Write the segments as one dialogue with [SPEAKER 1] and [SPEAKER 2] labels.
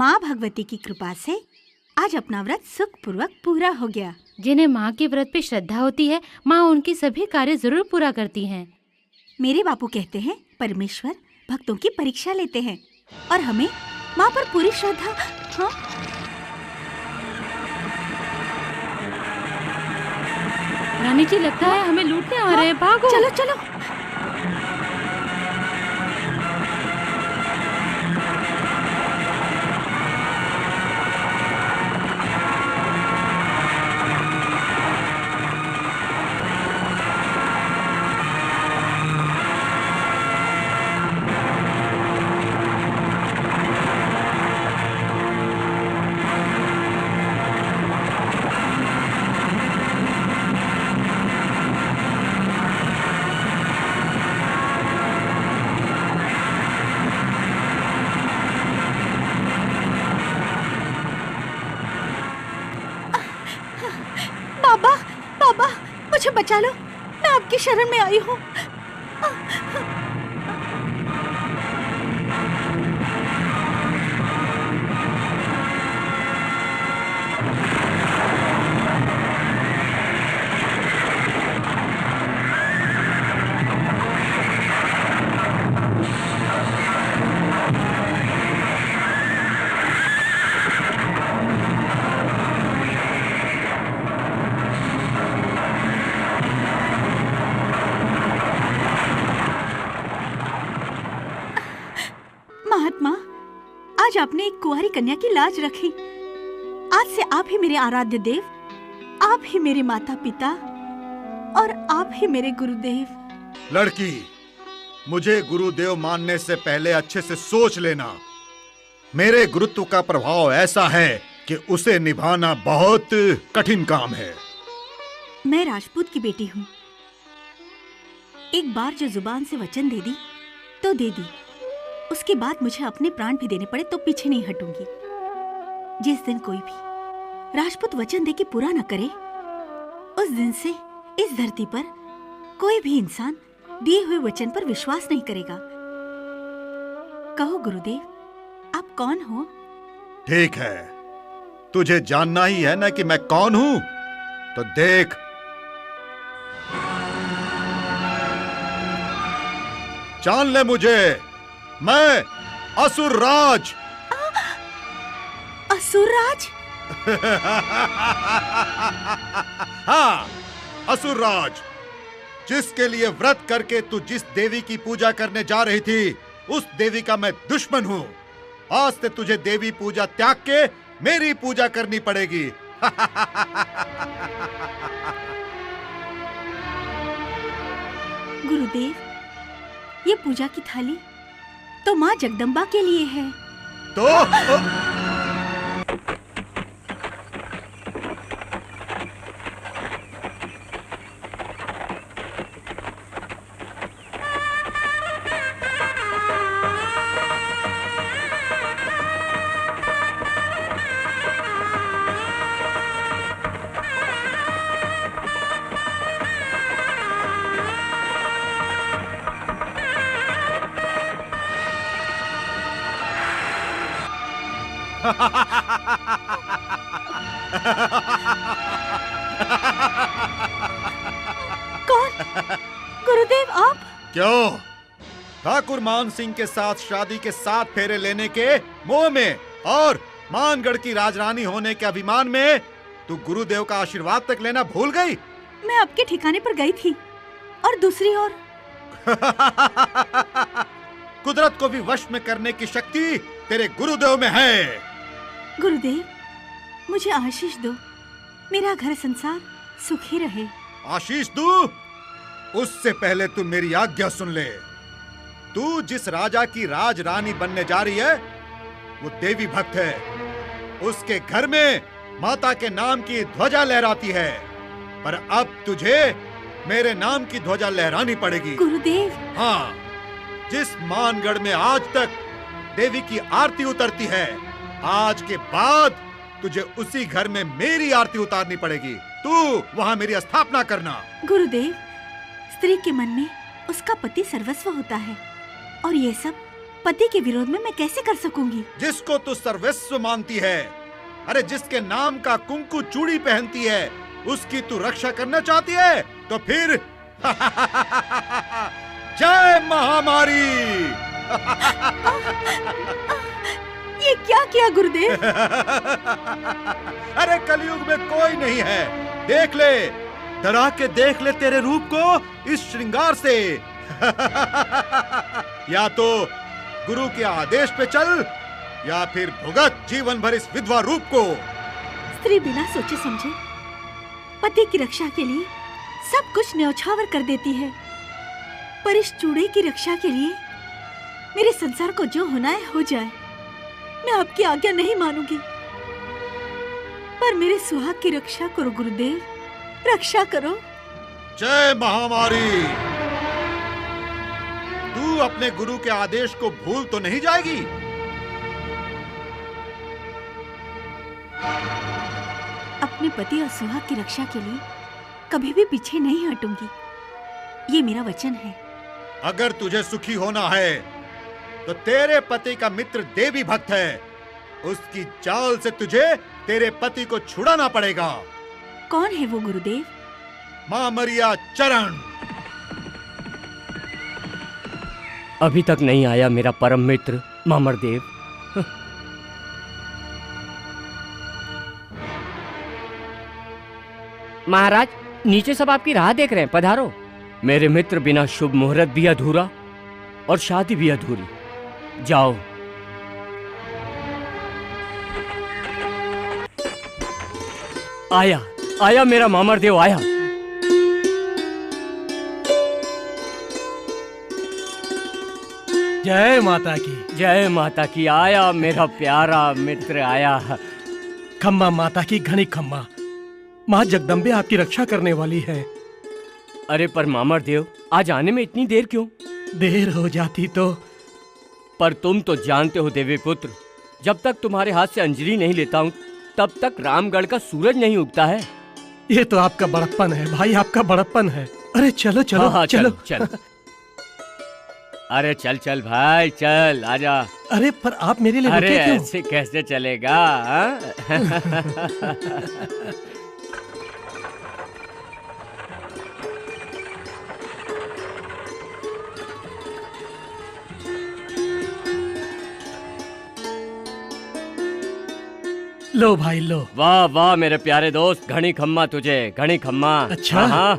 [SPEAKER 1] माँ भगवती की कृपा से आज अपना व्रत सुखपूर्वक पूरा हो गया।
[SPEAKER 2] जिन्हें माँ के व्रत पे श्रद्धा होती है, माँ उनकी सभी कार्य जरूर पूरा करती हैं।
[SPEAKER 1] मेरे बापू कहते हैं परमेश्वर भक्तों की परीक्षा लेते हैं और हमें माँ पर पूरी श्रद्धा। हाँ?
[SPEAKER 2] रानी जी, लगता है हमें लूटने आ रहे हैं। भागो।
[SPEAKER 1] चलो चलो। बाबा, मुझे बचा लो, मैं आपकी शरण में आई हूँ। महात्मा, आज आपने एक कुंवारी कन्या की लाज रखी। आज से आप ही मेरे आराध्य देव, आप ही मेरे माता पिता और आप ही मेरे गुरुदेव।
[SPEAKER 3] लड़की, मुझे गुरुदेव मानने से पहले अच्छे से सोच लेना। मेरे गुरुत्व का प्रभाव ऐसा है कि उसे निभाना बहुत कठिन काम है।
[SPEAKER 1] मैं राजपूत की बेटी हूँ। एक बार जो जुबान से वचन दे दी तो दे दी। उसके बाद मुझे अपने प्राण भी देने पड़े तो पीछे नहीं हटूंगी। जिस दिन कोई भी राजपूत वचन दे के पूरा न करे, उस दिन से इस धरती पर कोई भी इंसान दिए हुए वचन पर विश्वास नहीं करेगा। कहो गुरुदेव, आप कौन हो?
[SPEAKER 3] ठीक है, तुझे जानना ही है ना कि मैं कौन हूं? तो देख, जान ले मुझे। मैं असुरराज।
[SPEAKER 1] असुरराज?
[SPEAKER 3] हाँ, असुरराज। जिसके लिए व्रत करके तू जिस देवी की पूजा करने जा रही थी, उस देवी का मैं दुश्मन हूँ। आज से तुझे देवी पूजा त्याग के मेरी पूजा करनी पड़ेगी।
[SPEAKER 1] गुरुदेव, ये पूजा की थाली तो माँ जगदम्बा के लिए है।
[SPEAKER 3] तो
[SPEAKER 1] कौन? गुरुदेव आप?
[SPEAKER 3] क्यों? ठाकुर मान सिंह के साथ शादी के 7 फेरे लेने के मोह में और मानगढ़ की राजरानी होने के अभिमान में तू गुरुदेव का आशीर्वाद तक लेना भूल गई?
[SPEAKER 1] मैं आपके ठिकाने पर गई थी और दूसरी ओर
[SPEAKER 3] कुदरत को भी वश में करने की शक्ति तेरे गुरुदेव में है।
[SPEAKER 1] गुरुदेव, मुझे आशीष दो, मेरा घर संसार सुखी रहे।
[SPEAKER 3] आशीष दू? उससे पहले तू मेरी आज्ञा सुन ले। तू जिस राजा की राजरानी बनने जा रही है, वो देवी भक्त है। उसके घर में माता के नाम की ध्वजा लहराती है, पर अब तुझे मेरे नाम की ध्वजा लहरानी पड़ेगी।
[SPEAKER 1] गुरुदेव।
[SPEAKER 3] हाँ, जिस मानगढ़ में आज तक देवी की आरती उतरती है, आज के बाद तुझे उसी घर में मेरी आरती उतारनी पड़ेगी। तू वहाँ मेरी स्थापना करना।
[SPEAKER 1] गुरुदेव, स्त्री के मन में उसका पति सर्वस्व होता है और ये सब पति के विरोध में मैं कैसे कर सकूंगी?
[SPEAKER 3] जिसको तू सर्वस्व मानती है, अरे जिसके नाम का कुंकू चूड़ी पहनती है, उसकी तू रक्षा करना चाहती है, तो फिर जय महामारी।
[SPEAKER 1] ये क्या किया गुरुदेव?
[SPEAKER 3] अरे कलयुग में कोई नहीं है, देख ले, डरा के देख ले तेरे रूप को इस श्रृंगार से। या तो गुरु के आदेश पे चल, या फिर भुगत जीवन भर इस विधवा रूप को।
[SPEAKER 1] स्त्री बिना सोचे समझे पति की रक्षा के लिए सब कुछ न्यौछावर कर देती है, पर इस चूड़े की रक्षा के लिए मेरे संसार को जो होना है हो जाए, मैं आपकी आज्ञा नहीं मानूंगी। पर मेरे सुहाग की रक्षा करो गुरुदेव, रक्षा करो।
[SPEAKER 3] जय महामारी। तू अपने गुरु के आदेश को भूल तो नहीं जाएगी?
[SPEAKER 1] अपने पति और सुहाग की रक्षा के लिए कभी भी पीछे नहीं हटूंगी, ये मेरा वचन है।
[SPEAKER 3] अगर तुझे सुखी होना है तो तेरे पति का मित्र देवी भक्त है, उसकी चाल से तुझे तेरे पति को छुड़ाना पड़ेगा।
[SPEAKER 1] कौन है वो गुरुदेव?
[SPEAKER 3] मामरिया चरण।
[SPEAKER 4] अभी तक नहीं आया मेरा परम मित्र मामरदेव। महाराज, नीचे सब आपकी राह देख रहे हैं, पधारो। मेरे मित्र बिना शुभ मुहूर्त भी अधूरा और शादी भी अधूरी। जाओ। आया आया मेरा मामरदेव आया।
[SPEAKER 5] जय माता की।
[SPEAKER 4] जय माता की। आया मेरा प्यारा मित्र आया।
[SPEAKER 5] खम्मा माता की घनी खम्मा, माँ जगदम्बे आपकी रक्षा करने वाली है।
[SPEAKER 4] अरे पर मामरदेव, आज आने में इतनी देर क्यों?
[SPEAKER 5] देर हो जाती तो।
[SPEAKER 4] पर तुम तो जानते हो देवी पुत्र, जब तक तुम्हारे हाथ से अंजलि नहीं लेता हूँ तब तक रामगढ़ का सूरज नहीं उगता है।
[SPEAKER 5] ये तो आपका बड़प्पन है भाई, आपका बड़प्पन है। अरे चलो चलो।
[SPEAKER 4] हाँ,
[SPEAKER 5] चलो
[SPEAKER 4] चल। अरे चल चल भाई चल, आजा।
[SPEAKER 5] अरे पर आप मेरे लिए
[SPEAKER 4] अरे
[SPEAKER 5] रुके क्यों?
[SPEAKER 4] ऐसे कैसे चलेगा?
[SPEAKER 5] लो भाई लो।
[SPEAKER 4] वाह वाह मेरे प्यारे दोस्त, घनी खम्मा तुझे, घनी खम्मा।
[SPEAKER 5] अच्छा।
[SPEAKER 4] हाँ।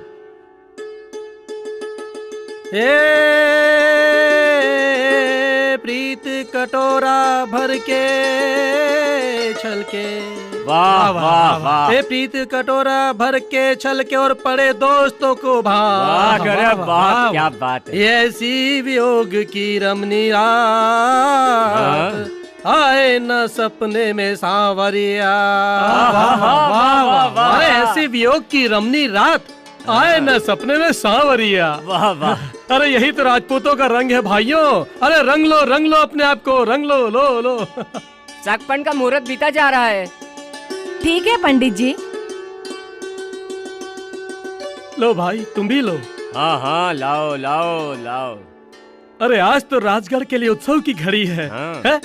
[SPEAKER 5] प्रीत कटोरा भर के छलके।
[SPEAKER 4] वाह वाह वाह।
[SPEAKER 5] ए प्रीत कटोरा भर के छलके और पड़े दोस्तों को
[SPEAKER 4] वाह वाह, क्या बात है।
[SPEAKER 5] ऐसी वियोग की रमनी रात आए न सपने में सांवरिया। अरे ऐसी वियोग की रमनी रात आए न सपने में सांवरिया।
[SPEAKER 4] वाह वाह।
[SPEAKER 5] अरे यही तो राजपूतों का रंग है भाइयों। अरे रंग लो अपने आप को, रंग लो लो लो।
[SPEAKER 4] सकपन का मुहूर्त बीता जा रहा है।
[SPEAKER 6] ठीक है पंडित जी।
[SPEAKER 5] लो भाई तुम भी लो।
[SPEAKER 4] हाँ हाँ, लाओ लाओ लाओ।
[SPEAKER 5] अरे आज तो राजगढ़ के लिए उत्सव की घड़ी है,
[SPEAKER 4] हाँ।
[SPEAKER 5] है?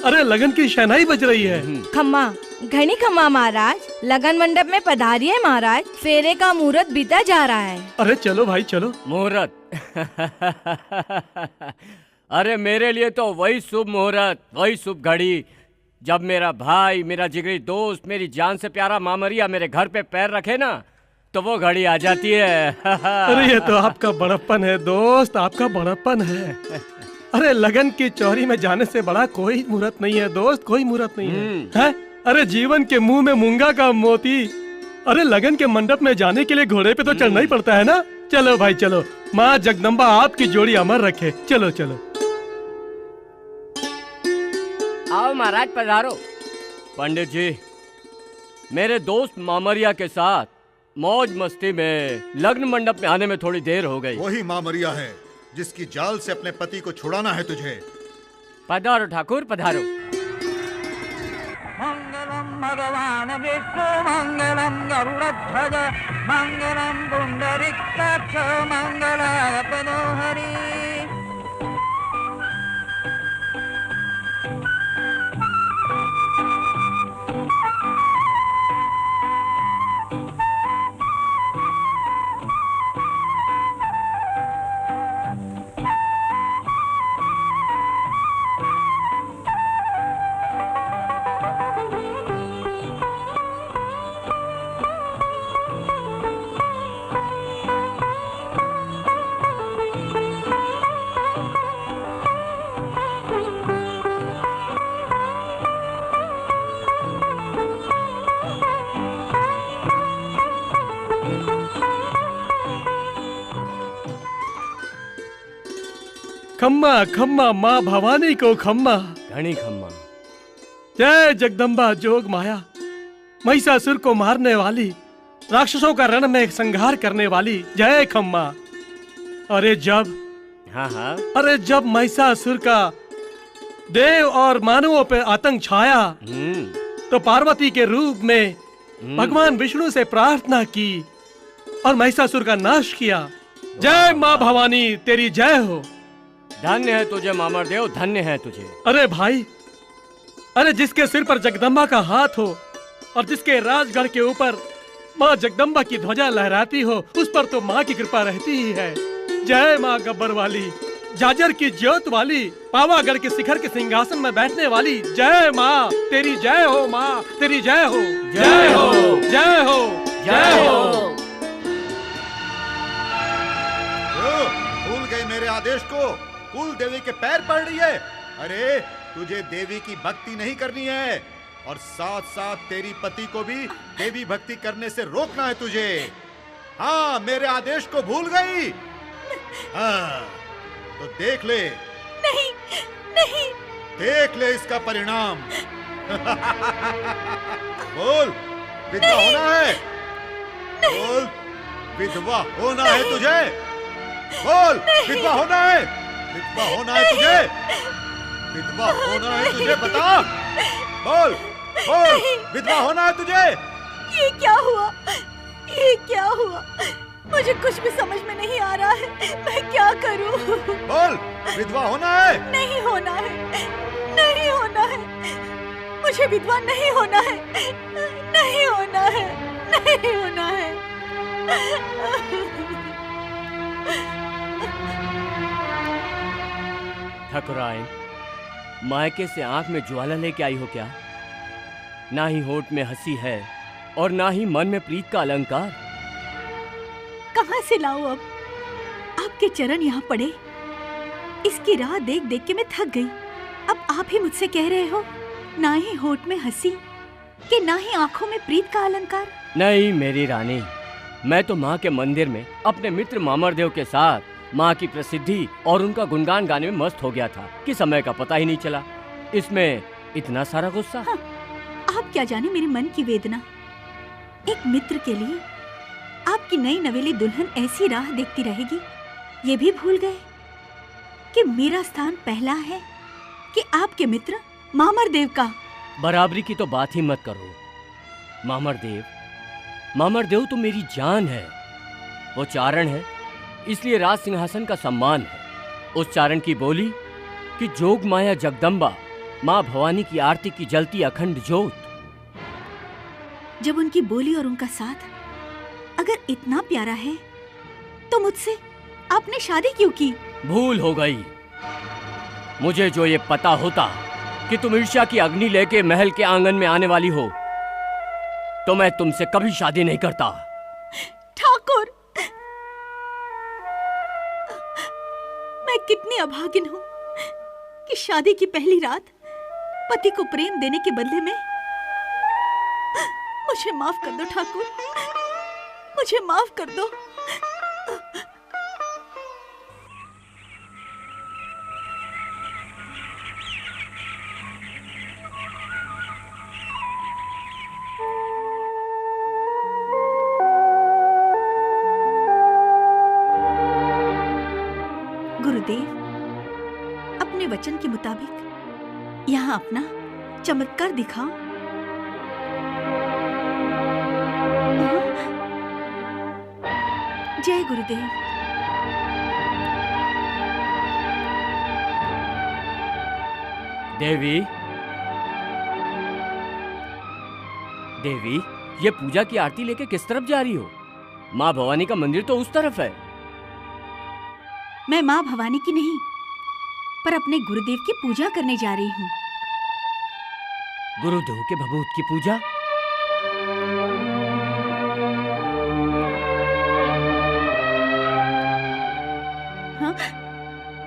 [SPEAKER 5] अरे लगन की शहनाई बज रही है।
[SPEAKER 6] खम्मा, घनी खम्मा महाराज, लगन मंडप में पधारिए महाराज, फेरे का मुहूर्त बीता जा रहा है।
[SPEAKER 5] अरे चलो भाई चलो।
[SPEAKER 4] मुहूर्त। अरे मेरे लिए तो वही शुभ मुहूर्त, वही शुभ घड़ी जब मेरा भाई, मेरा जिगरी दोस्त, मेरी जान से प्यारा मामरिया मेरे घर पे पैर रखे ना, तो वो घड़ी आ जाती है।
[SPEAKER 5] अरे ये तो आपका बड़प्पन है दोस्त, आपका बड़प्पन है। अरे लगन की चौरी में जाने से बड़ा कोई मुहूर्त नहीं है दोस्त, कोई मुहूर्त नहीं है? अरे जीवन के मुंह में मूंगा का मोती। अरे लगन के मंडप में जाने के लिए घोड़े पे तो चढ़ना ही पड़ता है ना। चलो भाई चलो, माँ जगदम्बा आपकी जोड़ी अमर रखे। चलो चलो।
[SPEAKER 4] आओ महाराज पधारो। पंडित जी, मेरे दोस्त मामरिया के साथ मौज मस्ती में लग्न मंडप में आने में थोड़ी देर हो गई।
[SPEAKER 3] वही मामरिया है जिसकी जाल से अपने पति को छुड़ाना है तुझे।
[SPEAKER 4] पधारो ठाकुर पधारो।
[SPEAKER 7] मंगलम भगवान विष्णु मंगलम गरुड़ध्वज मंगलम पुंडरीकाक्ष मंगलाय तनोहरि।
[SPEAKER 5] खम्मा खम्मा माँ भवानी को खम्मा।
[SPEAKER 4] घणी खम्मा।
[SPEAKER 5] जय जगदम्बा जोग माया, महिषासुर को मारने वाली, राक्षसों का रण में संहार करने वाली। जय खम्मा। अरे जब महिषासुर का देव और मानवों पे आतंक छाया तो पार्वती के रूप में भगवान विष्णु से प्रार्थना की और महिषासुर का नाश किया। जय माँ भवानी, तेरी जय हो।
[SPEAKER 4] धन्य है तुझे मामरदेव, धन्य है तुझे।
[SPEAKER 5] अरे भाई, अरे जिसके सिर पर जगदम्बा का हाथ हो और जिसके राजगढ़ के ऊपर माँ जगदम्बा की ध्वजा लहराती हो, उस पर तो माँ की कृपा रहती ही है। जय माँ गब्बर वाली, जाजर की ज्योत वाली, पावागढ़ के शिखर के सिंहासन में बैठने वाली। जय माँ, तेरी जय हो माँ, तेरी जय हो, जय हो, जय हो, जय हो।
[SPEAKER 3] भूल गई मेरे आदेश को? कुल देवी के पैर पड़ रही है। अरे तुझे देवी की भक्ति नहीं करनी है और साथ साथ तेरी पति को भी देवी भक्ति करने से रोकना है तुझे। हाँ, मेरे आदेश को भूल गई? हाँ, तो देख ले।
[SPEAKER 1] नहीं, नहीं।
[SPEAKER 3] देख ले इसका परिणाम। बोल, विधवा होना है? बोल, विधवा होना है तुझे? बोल, विधवा होना है? विधवा होना है तुझे? विधवा होना है तुझे? बता। बोल, बोल, विधवा होना है तुझे?
[SPEAKER 1] ये क्या हुआ? ये क्या हुआ? मुझे कुछ भी समझ में नहीं आ रहा है। मैं क्या करूं?
[SPEAKER 3] बोल, विधवा होना है?
[SPEAKER 1] नहीं होना है, नहीं होना है। मुझे विधवा नहीं होना है, नहीं होना है, नहीं होना है।
[SPEAKER 4] ठाकुराइन, मायके से आंख में ज्वाला लेके आई हो क्या? ना ही होठ में हंसी है और ना ही मन में प्रीत का अलंकार।
[SPEAKER 1] कहां से लाऊं अब? आपके चरण यहाँ पड़े। इसकी राह देख देख के मैं थक गई। अब आप ही मुझसे कह रहे हो ना ही होठ में हंसी कि ना ही आंखों में प्रीत का अलंकार।
[SPEAKER 4] नहीं मेरी रानी, मैं तो माँ के मंदिर में अपने मित्र मामरदेव के साथ माँ की प्रसिद्धि और उनका गुणगान गाने में मस्त हो गया था कि समय का पता ही नहीं चला। इसमें इतना सारा गुस्सा?
[SPEAKER 1] हाँ, आप क्या जाने मेरे मन की वेदना। एक मित्र के लिए आपकी नई नवेली दुल्हन ऐसी राह देखती रहेगी, ये भी भूल गए कि मेरा स्थान पहला है कि आपके मित्र मामरदेव का।
[SPEAKER 4] बराबरी की तो बात ही मत करो। मामरदेव तो मेरी जान है। वो चारण है, इसलिए राज सिंहासन का सम्मान है। उस चारण की बोली कि जोग माया जगदम्बा माँ भवानी की आरती की जलती अखंड ज्योत।
[SPEAKER 1] जब उनकी बोली और उनका साथ अगर इतना प्यारा है तो मुझसे आपने शादी क्यों की?
[SPEAKER 4] भूल हो गई। मुझे जो ये पता होता कि तुम ईर्ष्या की अग्नि लेके महल के आंगन में आने वाली हो तो मैं तुमसे कभी शादी नहीं करता।
[SPEAKER 1] ठाकुर, मैं कितनी अभागिन हूँ कि शादी की पहली रात पति को प्रेम देने के बदले में। मुझे माफ कर दो ठाकुर, मुझे माफ कर दो। गुरुदेव, अपने वचन के मुताबिक यहाँ अपना चमत्कार दिखाओ। जय गुरुदेव।
[SPEAKER 4] देवी, देवी, ये पूजा की आरती लेके किस तरफ जा रही हो? माँ भवानी का मंदिर तो उस तरफ है।
[SPEAKER 1] मैं माँ भवानी की नहीं, पर अपने गुरुदेव की पूजा करने जा रही हूँ।
[SPEAKER 4] गुरुदेव के भभूत की पूजा?
[SPEAKER 1] हाँ?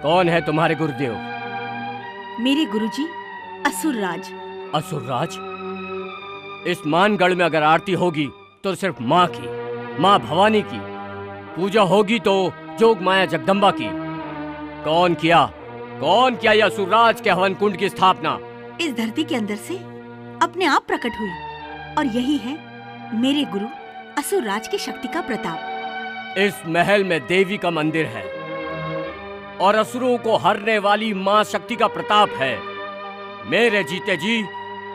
[SPEAKER 4] कौन है तुम्हारे गुरुदेव?
[SPEAKER 1] मेरे गुरुजी असुरराज।
[SPEAKER 4] असुरराज? इस मानगढ़ में अगर आरती होगी तो सिर्फ माँ की, माँ भवानी की। पूजा होगी तो जोग माया जगदम्बा की। कौन किया कौन किया यह असुरराज के हवन कुंड की स्थापना?
[SPEAKER 1] इस धरती के अंदर से अपने आप प्रकट हुई, और यही है मेरे गुरु असुरराज की शक्ति का प्रताप।
[SPEAKER 4] इस महल में देवी का मंदिर है और असुरों को हरने वाली मां शक्ति का प्रताप है। मेरे जीते जी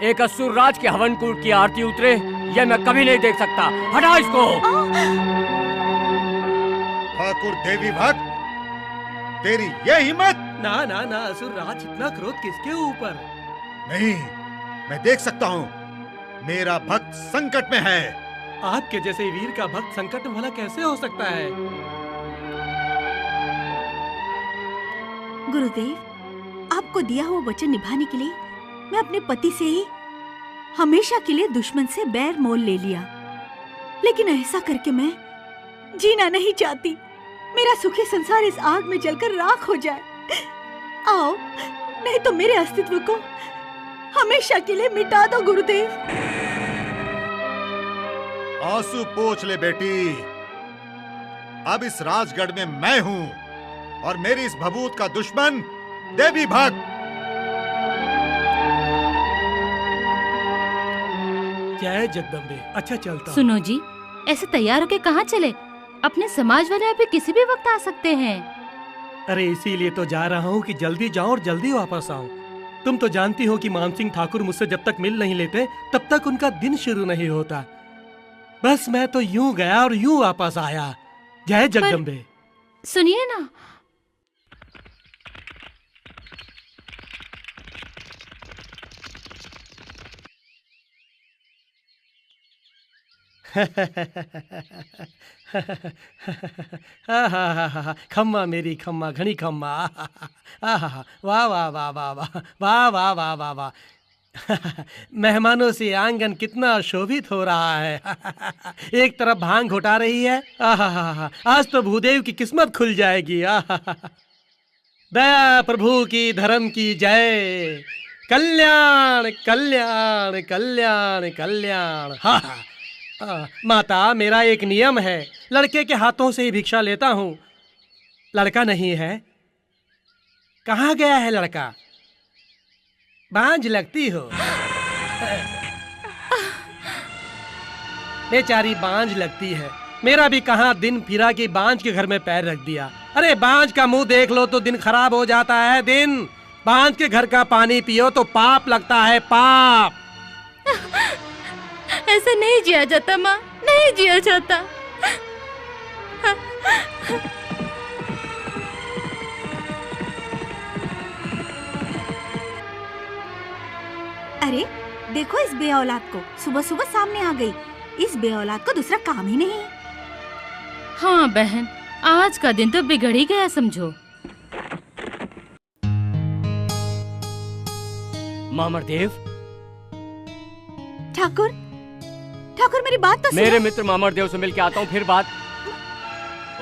[SPEAKER 4] एक असुरराज के हवन कुंड की आरती उतरे, यह मैं कभी नहीं देख सकता। हटा इसको।
[SPEAKER 3] ठाकुर देवी भक्त, तेरी ये हिम्मत!
[SPEAKER 5] ना ना ना असुरराज, इतना क्रोध किसके ऊपर?
[SPEAKER 3] नहीं, मैं देख सकता हूँ। मेरा भक्त संकट में है।
[SPEAKER 5] आपके जैसे वीर का भक्त संकट में भला कैसे हो सकता है?
[SPEAKER 1] गुरुदेव, आपको दिया हुआ वचन निभाने के लिए मैं अपने पति से ही हमेशा के लिए दुश्मन से बैर मोल ले लिया, लेकिन ऐसा करके मैं जीना नहीं चाहती। मेरा सुखी संसार इस आग में जलकर राख हो जाए। आओ, नहीं तो मेरे अस्तित्व को हमेशा के लिए मिटा दो गुरुदेव।
[SPEAKER 3] आंसू पोंछ ले बेटी। अब इस राजगढ़ में मैं हूँ और मेरी इस भभूत का दुश्मन देवी भक्त।
[SPEAKER 5] जय जगदम्बे। अच्छा चलता।
[SPEAKER 2] सुनो जी, ऐसे तैयार होके कहाँ चले? अपने समाज वाले अभी किसी भी वक्त आ सकते हैं।
[SPEAKER 5] अरे इसीलिए तो जा रहा हूँ कि जल्दी जाऊँ और जल्दी वापस आऊँ। तुम तो जानती हो कि मानसिंह ठाकुर मुझसे जब तक मिल नहीं लेते तब तक उनका दिन शुरू नहीं होता। बस मैं तो यूं गया और यूं वापस आया। जय जगदम्बे।
[SPEAKER 2] सुनिए ना,
[SPEAKER 5] खम्मा मेरी खम्मा घनी खम्मा। वाह वाह वाह वाह वाह वाह वाह वाह वाह वाह। मेहमानों से आंगन कितना शोभित हो रहा है। एक तरफ भांग घोटा रही है। आज तो भूदेव की किस्मत खुल जाएगी। दया प्रभु की, धर्म की जय। कल्याण कल्याण कल्याण कल्याण। माता, मेरा एक नियम है, लड़के के हाथों से ही भिक्षा लेता हूँ। लड़का नहीं है। कहाँ गया है लड़का? बांझ लगती हो। बेचारी बांझ लगती है। मेरा भी कहाँ दिन फिरा कि बांझ के घर में पैर रख दिया। अरे बांझ का मुंह देख लो तो दिन खराब हो जाता है। दिन बांझ के घर का पानी पियो तो पाप लगता है, पाप।
[SPEAKER 2] ऐसे नहीं जिया जाता माँ, नहीं जिया जाता।
[SPEAKER 1] अरे देखो इस बे औलाद को, सुबह सुबह सामने आ गई। इस बे औलाद को दूसरा काम ही नहीं।
[SPEAKER 2] हाँ बहन, आज का दिन तो बिगड़ ही गया समझो।
[SPEAKER 4] मामरदेव।
[SPEAKER 1] ठाकुर, ठाकुर मेरी बात तो सुनो।
[SPEAKER 4] मेरे मित्र मामरदेव से मिलके आता हूँ, फिर बात।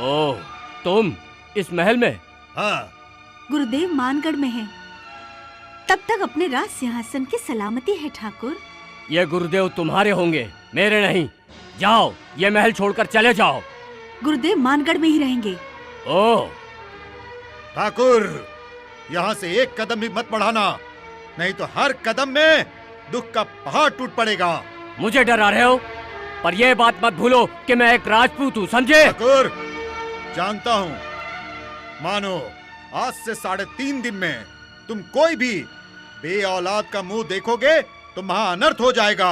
[SPEAKER 4] ओह, तुम इस महल में?
[SPEAKER 3] हाँ।
[SPEAKER 1] गुरुदेव मानगढ़ में है। तब तक अपने राज सिंहासन की सलामती है ठाकुर।
[SPEAKER 4] ये गुरुदेव तुम्हारे होंगे, मेरे नहीं। जाओ, ये महल छोड़कर चले जाओ।
[SPEAKER 1] गुरुदेव मानगढ़ में ही रहेंगे।
[SPEAKER 4] ओह
[SPEAKER 3] ठाकुर, यहाँ से एक कदम भी मत बढ़ाना, नहीं तो हर कदम में दुख का पहाड़ टूट पड़ेगा।
[SPEAKER 4] मुझे डरा रहे हो, पर यह बात मत भूलो कि मैं एक राजपूत हूँ, समझे?
[SPEAKER 3] ठाकुर, जानता हूँ। मानो आज से 3.5 दिन में तुम कोई भी बे औलाद का मुंह देखोगे तो महा अनर्थ हो जाएगा।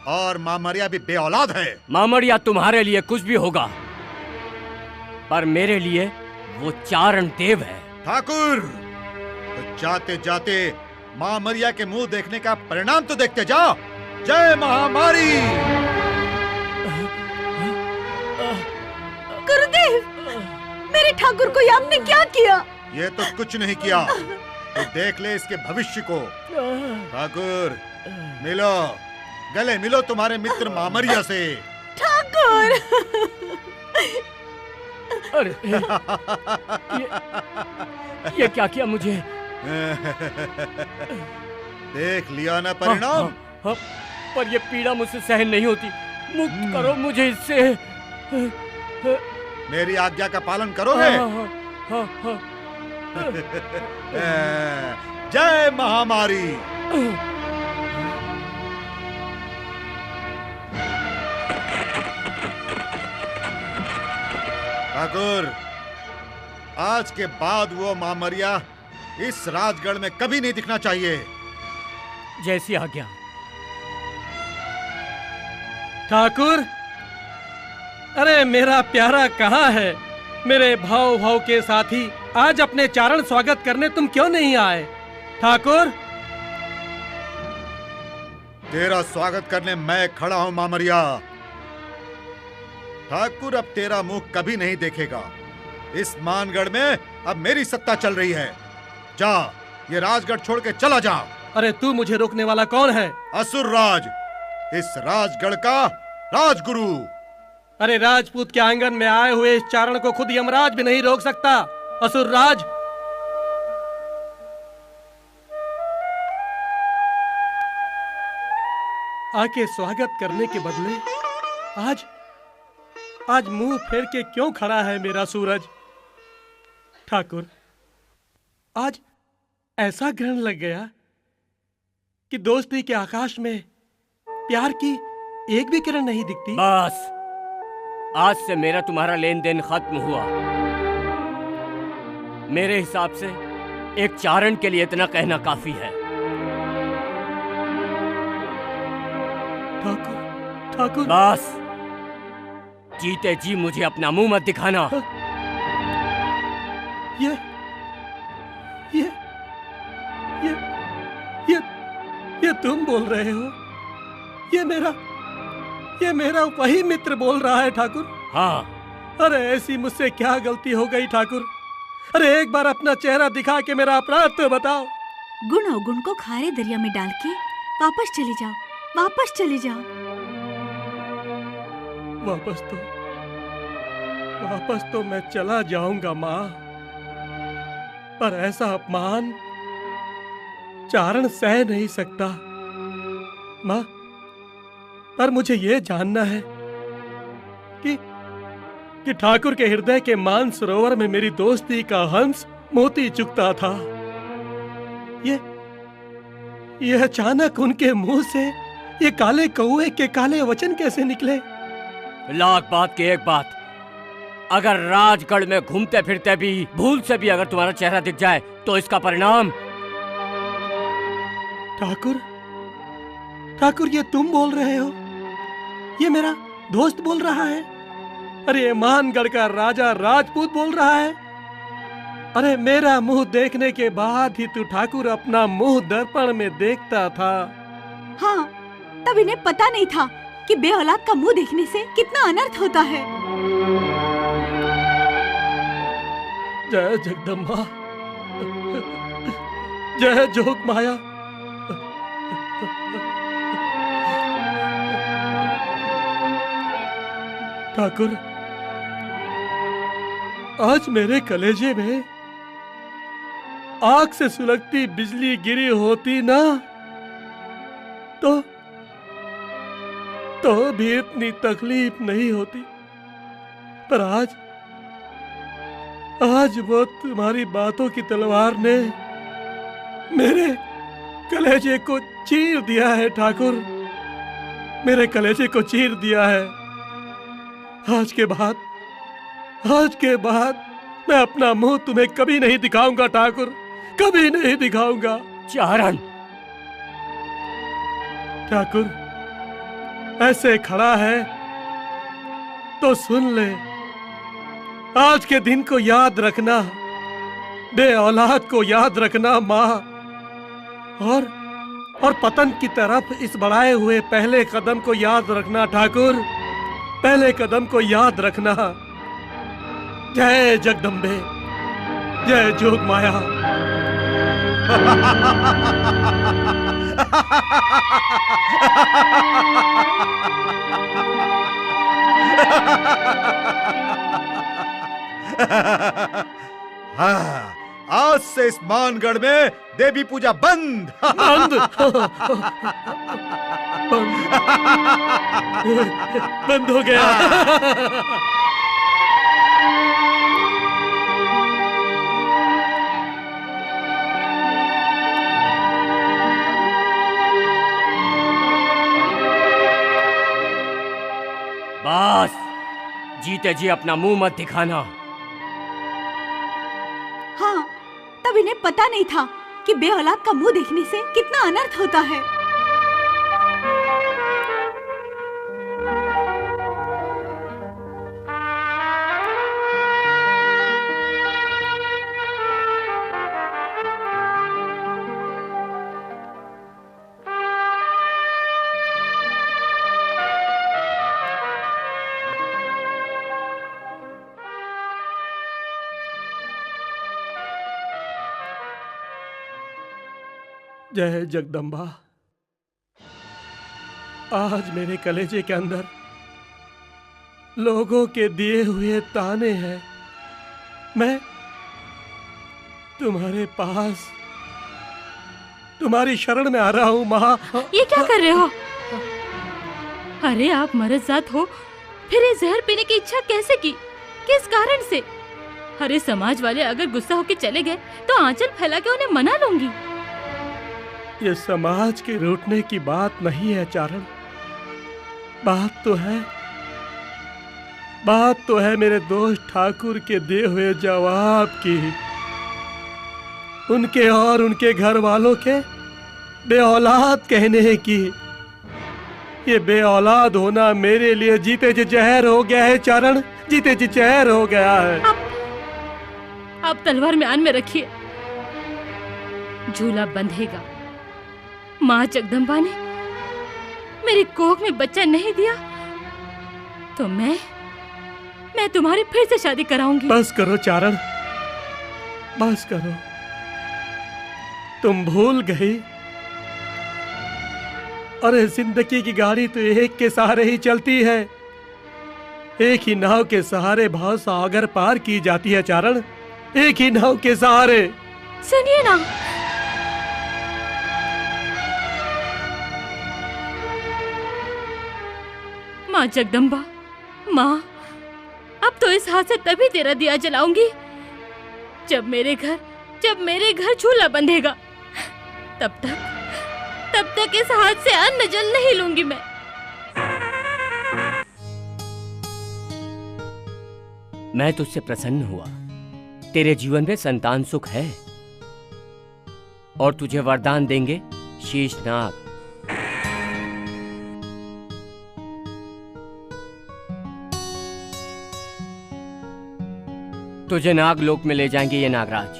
[SPEAKER 3] और मामरिया भी बे औलाद है।
[SPEAKER 4] मामरिया तुम्हारे लिए कुछ भी होगा, पर मेरे लिए वो चारण देव है।
[SPEAKER 3] ठाकुर, तो जाते जाते मामरिया के मुंह देखने का परिणाम तो देखते जाओ। जय महामारी।
[SPEAKER 1] गुरुदेव, मेरे ठाकुर को आपने क्या किया?
[SPEAKER 3] ये तो कुछ नहीं किया, तो देख ले इसके भविष्य को। ठाकुर, मिलो, गले मिलो तुम्हारे मित्र मामरिया से।
[SPEAKER 1] ठाकुर।
[SPEAKER 4] अरे ये क्या किया मुझे?
[SPEAKER 3] देख लिया ना परिणाम।
[SPEAKER 4] हाँ, पर ये पीड़ा मुझसे सहन नहीं होती। मुक्त करो मुझे इससे।
[SPEAKER 3] मेरी आज्ञा का पालन करोगे?
[SPEAKER 4] हाँ।
[SPEAKER 3] जय महामारी। ठाकुर, आज के बाद वो महामरिया इस राजगढ़ में कभी नहीं दिखना चाहिए।
[SPEAKER 4] जैसी आज्ञा।
[SPEAKER 5] ठाकुर, अरे मेरा प्यारा कहाँ है? मेरे भाव भाव के साथी आज अपने चारण स्वागत करने तुम क्यों नहीं आए? ठाकुर,
[SPEAKER 3] तेरा स्वागत करने मैं खड़ा हूं मामरिया। ठाकुर अब तेरा मुंह कभी नहीं देखेगा। इस मानगढ़ में अब मेरी सत्ता चल रही है। जा, ये राजगढ़ छोड़ के चला जा।
[SPEAKER 5] अरे तू मुझे रोकने वाला कौन है?
[SPEAKER 3] असुर राज, इस राजगढ़ का राजगुरु।
[SPEAKER 5] अरे राजपूत के आंगन में आए हुए इस चारण को खुद यमराज भी नहीं रोक सकता। असुर राज, आके स्वागत करने के बदले आज मुंह फेर के क्यों खड़ा है मेरा सूरज? ठाकुर, आज ऐसा ग्रहण लग गया कि दोस्ती के आकाश में प्यार की एक भी किरण नहीं दिखती।
[SPEAKER 4] बस, आज से मेरा तुम्हारा लेन देन खत्म हुआ। मेरे हिसाब से एक चारण के लिए इतना कहना काफी है।
[SPEAKER 5] ठाकुर,
[SPEAKER 4] बस, जीते जी मुझे अपना मुंह मत दिखाना।
[SPEAKER 5] ये तुम बोल रहे हो? ये मेरा वही मित्र बोल रहा है ठाकुर।
[SPEAKER 4] हाँ।
[SPEAKER 5] अरे ऐसी मुझसे क्या गलती हो गई ठाकुर? अरे एक बार अपना चेहरा दिखा के मेरा अपराध तो बताओ।
[SPEAKER 1] गुण अवगुण को खारे दरिया में डाल के वापस चले जाओ, वापस चले जाओ।
[SPEAKER 5] वापस तो मैं चला जाऊंगा माँ, पर ऐसा अपमान चारण सह नहीं सकता माँ। पर मुझे ये जानना है कि ठाकुर के हृदय के मान सरोवर में मेरी दोस्ती का हंस मोती चुगता था। ये अचानक उनके मुंह से ये काले कौए के काले वचन कैसे निकले?
[SPEAKER 4] लाख बात की एक बात, अगर राजगढ़ में घूमते फिरते भी भूल से भी अगर तुम्हारा चेहरा दिख जाए तो इसका परिणाम।
[SPEAKER 5] ठाकुर, ये तुम बोल रहे हो? ये मेरा दोस्त बोल रहा है? अरे ये मानगढ़ का राजा राजपूत बोल रहा है? अरे मेरा मुंह देखने के बाद ही तू ठाकुर अपना मुंह दर्पण में देखता था।
[SPEAKER 1] हाँ, तब इन्हें पता नहीं था कि बेऔलाद का मुंह देखने से कितना अनर्थ होता है।
[SPEAKER 5] जय जगदम्बा, जय जोग माया। ठाकुर, आज मेरे कलेजे में आग से सुलगती बिजली गिरी होती ना तो भी इतनी तकलीफ नहीं होती। पर आज वो तुम्हारी बातों की तलवार ने मेरे कलेजे को चीर दिया है ठाकुर, मेरे कलेजे को चीर दिया है। आज के बाद मैं अपना मुंह तुम्हें कभी नहीं दिखाऊंगा ठाकुर, कभी नहीं दिखाऊंगा।
[SPEAKER 4] चारण,
[SPEAKER 5] ठाकुर ऐसे खड़ा है तो सुन ले, आज के दिन को याद रखना, बे औलाद को याद रखना माँ, और पतन की तरफ इस बढ़ाए हुए पहले कदम को याद रखना ठाकुर, पहले कदम को याद रखना। जय जगदम्बे, जय जोग माया।
[SPEAKER 3] हाँ, आज से इस मानगढ़ में देवी पूजा बंद।
[SPEAKER 5] बंद हो गया।
[SPEAKER 4] बस जीते जी अपना मुंह मत दिखाना।
[SPEAKER 1] हाँ, तब इन्हें पता नहीं था कि बे औलाद का मुंह देखने से कितना अनर्थ होता है।
[SPEAKER 5] जय जगदम्बा, आज मेरे कलेजे के अंदर लोगों के दिए हुए ताने हैं। मैं तुम्हारे पास तुम्हारी शरण में आ रहा हूँ माँ।
[SPEAKER 2] ये क्या कर रहे हो? अरे आप मर्दजात हो, फिर ये जहर पीने की इच्छा कैसे की? किस कारण से? अरे समाज वाले अगर गुस्सा होके चले गए तो आंचल फैला के उन्हें मना लूंगी।
[SPEAKER 5] ये समाज के रूठने की बात नहीं है चारण, बात तो है मेरे दोस्त ठाकुर के दिए हुए जवाब की, उनके और उनके घर वालों के बे औलाद कहने की। ये बे औलाद होना मेरे लिए जीते जी जहर हो गया है चारण, जीते जी जहर हो गया है।
[SPEAKER 2] आप तलवार म्यान में रखिए, झूला बंधेगा। माँ जगदम्बा ने मेरी कोख में बच्चा नहीं दिया तो मैं तुम्हारी फिर से शादी कराऊंगी।
[SPEAKER 5] बस करो चारण, बस करो। तुम भूल गई, अरे जिंदगी की गाड़ी तो एक के सहारे ही चलती है, एक ही नाव के सहारे भाव सागर पार की जाती है चारण, एक ही नाव के सहारे।
[SPEAKER 2] सुनिए ना, माँ जगदम्बा, माँ अब तो इस हाथ से तभी तेरा दिया जलाऊंगी जब मेरे घर झूला बंधेगा। तब तक इस हाथ से अन्न जल नहीं लूंगी मैं।
[SPEAKER 4] मैं तुझसे प्रसन्न हुआ, तेरे जीवन में संतान सुख है और तुझे वरदान देंगे शेषनाग। तुझे नागलोक में ले जाएंगे ये नागराज।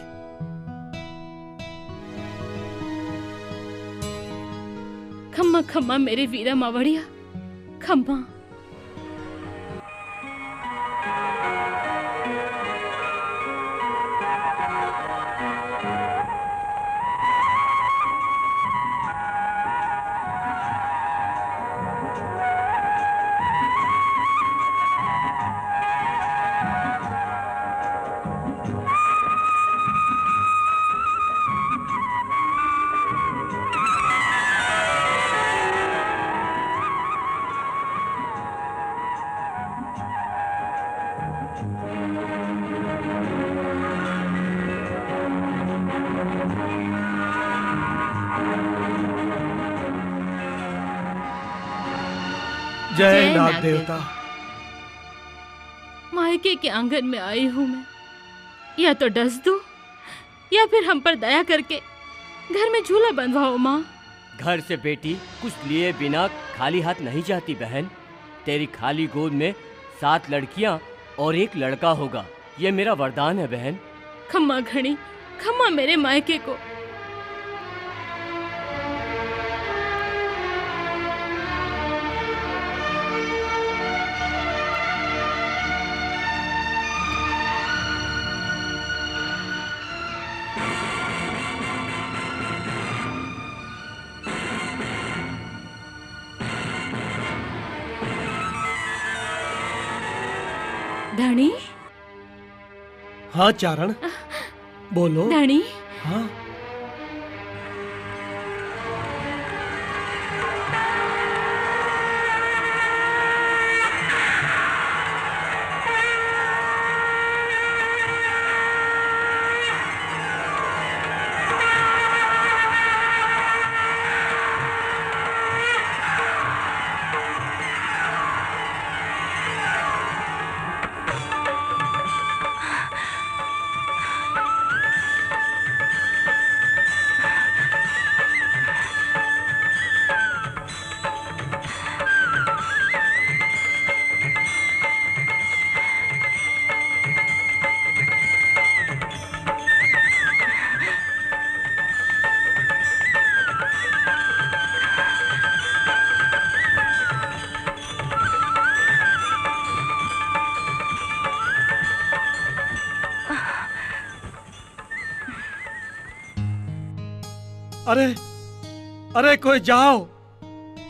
[SPEAKER 2] खम्मा खम्मा मेरे वीरा मावड़िया, खम्मा।
[SPEAKER 5] जय नाग देवता।
[SPEAKER 2] मायके के आंगन में आई हूँ मैं, या तो डस दो या फिर हम पर दया करके घर में झूला बंधवाओ माँ।
[SPEAKER 4] घर से बेटी कुछ लिए बिना खाली हाथ नहीं जाती बहन। तेरी खाली गोद में 7 लड़कियां और 1 लड़का होगा, ये मेरा वरदान है बहन।
[SPEAKER 2] खम्मा घड़ी, खम्मा मेरे मायके को। धनी।
[SPEAKER 5] हाँ चारण, बोलो।
[SPEAKER 2] धनी।
[SPEAKER 5] हाँ। अरे अरे कोई जाओ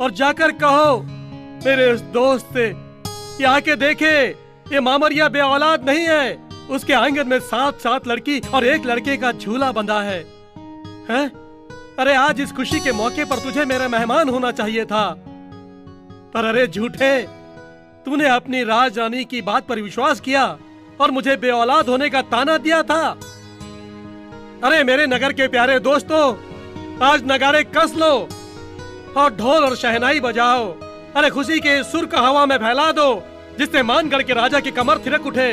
[SPEAKER 5] और जाकर कहो मेरे उस दोस्त से कि आके देखे ये मामरिया बे औलाद नहीं है। उसके आंगन में 7 लड़की और एक लड़के का झूला बंधा है। हैं? अरे आज इस खुशी के मौके पर तुझे मेरा मेहमान होना चाहिए था, पर अरे झूठे, तूने अपनी राजरानी की बात पर विश्वास किया और मुझे बे औलाद होने का ताना दिया था। अरे मेरे नगर के प्यारे दोस्तों, आज नगाड़े कस लो और ढोल और शहनाई बजाओ। अरे खुशी के सुर का हवा में फैला दो, जिससे मानगढ़ के राजा की कमर थिरक उठे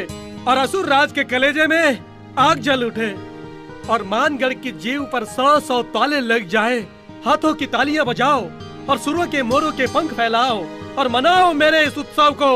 [SPEAKER 5] और असुर राज के कलेजे में आग जल उठे और मानगढ़ की जीव पर 100 ताले लग जाए। हाथों की तालियां बजाओ और सुरों के मोरों के पंख फैलाओ और मनाओ मेरे इस उत्सव को।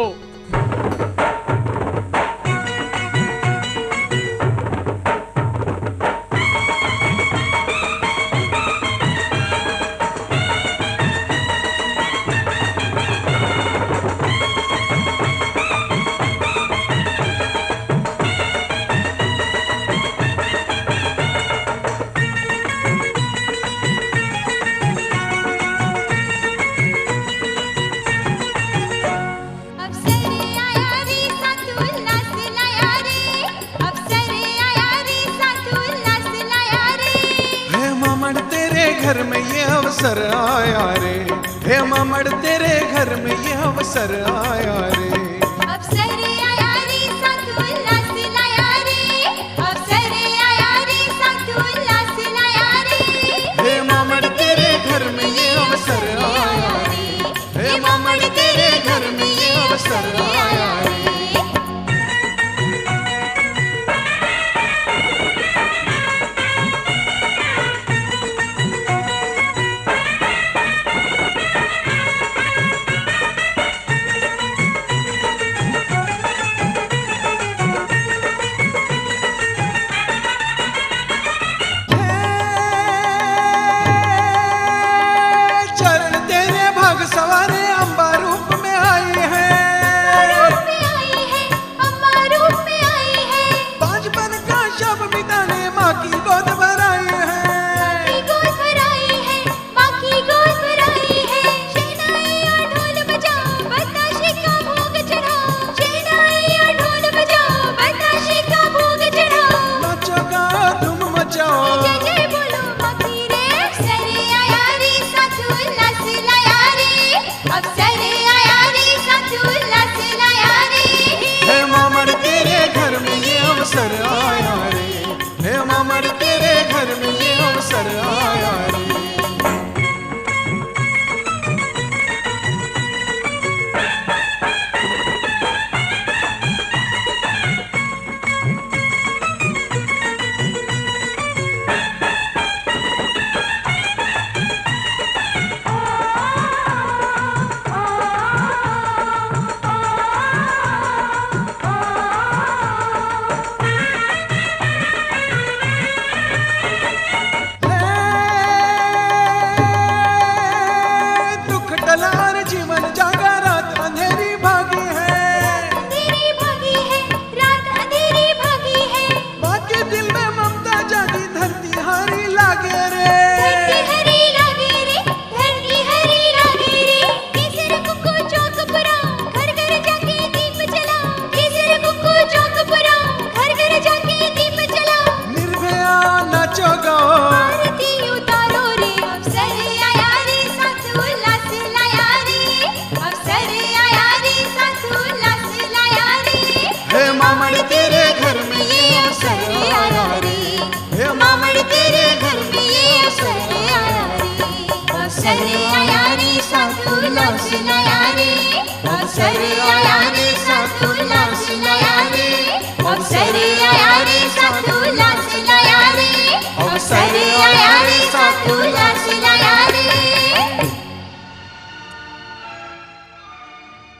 [SPEAKER 8] घर में ये अवसर आया रे, हे मामड़ तेरे घर में ये अवसर आया रे।
[SPEAKER 9] अवसर आया रे साथ उल्लास लाया रे, अवसर आया रे साथ उल्लास लाया रे।
[SPEAKER 8] हे मामड़ तेरे घर में ये अवसर आया रे, हे मामड़ तेरे घर में ये अवसर आया रे।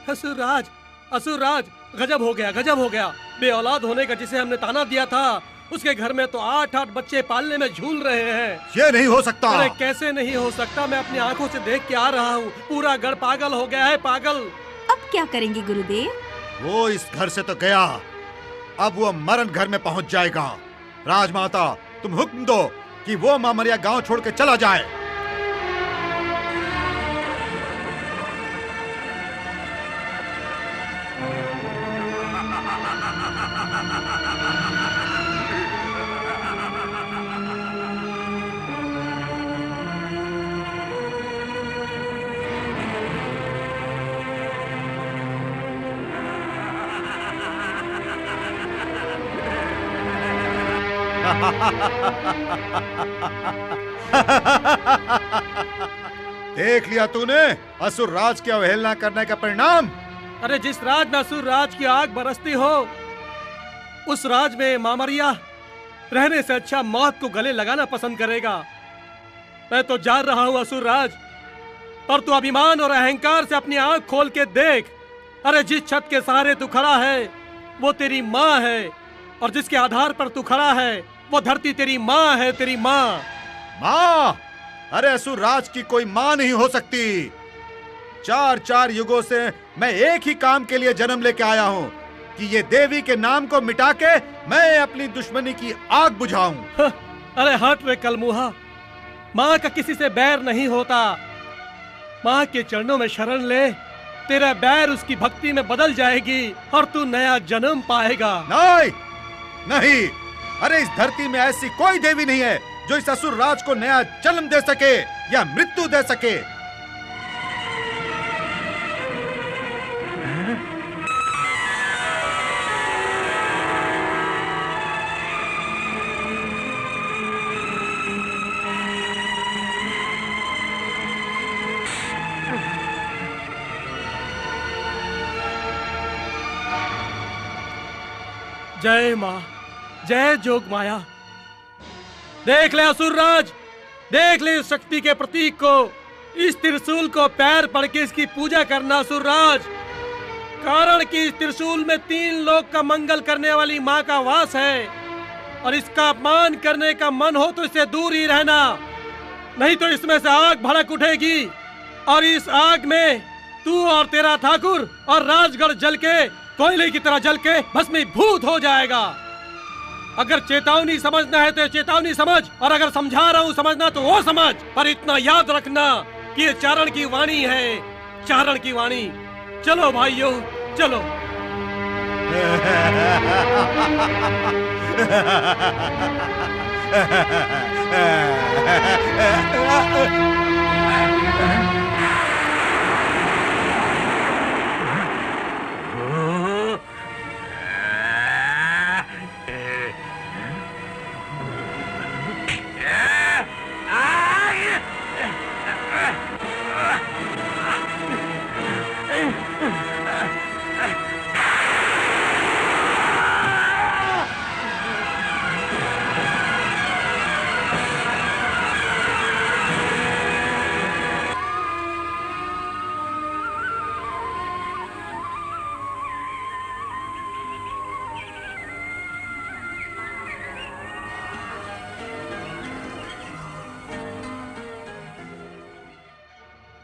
[SPEAKER 5] असुरराज, असुरराज, गजब हो गया, गजब हो गया। बे औलाद होने का जिसे हमने ताना दिया था, उसके घर में तो 8 बच्चे पालने में झूल रहे हैं।
[SPEAKER 3] ये नहीं हो सकता।
[SPEAKER 5] अरे कैसे नहीं हो सकता, मैं अपनी आंखों से देख के आ रहा हूँ। पूरा गढ़ पागल हो गया है, पागल।
[SPEAKER 1] अब क्या करेंगे गुरुदेव?
[SPEAKER 3] वो इस घर से तो गया, अब वो मरण घर में पहुंच जाएगा। राजमाता, तुम हुक्म दो कि वो मामरिया गांव छोड़ के चला जाए। देख लिया तूने असुर राज की अवहेलना करने का परिणाम।
[SPEAKER 5] अरे जिस राज में असुर राज की आग बरसती हो, उस राज में मामरिया रहने से अच्छा मौत को गले लगाना पसंद करेगा। मैं तो जान रहा हूं असुर राज, पर तू अभिमान और अहंकार से अपनी आंख खोल के देख। अरे जिस छत के सहारे तू खड़ा है वो तेरी माँ है, और जिसके आधार पर तू खड़ा है वो धरती तेरी माँ है, तेरी माँ।
[SPEAKER 3] माँ? अरे असुर राज की कोई माँ नहीं हो सकती। 4 युगों से मैं एक ही काम के लिए जन्म लेके आया हूँ कि ये देवी के नाम को मिटा के मैं अपनी दुश्मनी की आग बुझाऊं।
[SPEAKER 5] अरे हट रे कलमुहा, माँ का किसी से बैर नहीं होता। माँ के चरणों में शरण ले, तेरा बैर उसकी भक्ति में बदल जाएगी और तू नया जन्म पाएगा।
[SPEAKER 3] नहीं नहीं, अरे इस धरती में ऐसी कोई देवी नहीं है जो इस असुर राज को नया जन्म दे सके या मृत्यु दे सके।
[SPEAKER 5] जय माँ, जय जोग माया। देख ले असुरराज, देख ले इस शक्ति के प्रतीक को, इस त्रिशूल को पैर पड़ के इसकी पूजा करना असुरराज। कारण कि इस त्रिशूल में 3 लोक का मंगल करने वाली माँ का वास है, और इसका अपमान करने का मन हो तो इससे दूर ही रहना, नहीं तो इसमें से आग भड़क उठेगी और इस आग में तू और तेरा ठाकुर और राजगढ़ जल के कोयले की तरह जल के भस्मीभूत हो जाएगा। अगर चेतावनी समझना है तो चेतावनी समझ, और अगर समझा रहा हूँ समझना तो वो समझ, पर इतना याद रखना कि ये चारण की वाणी है, चारण की वाणी। चलो भाइयों चलो।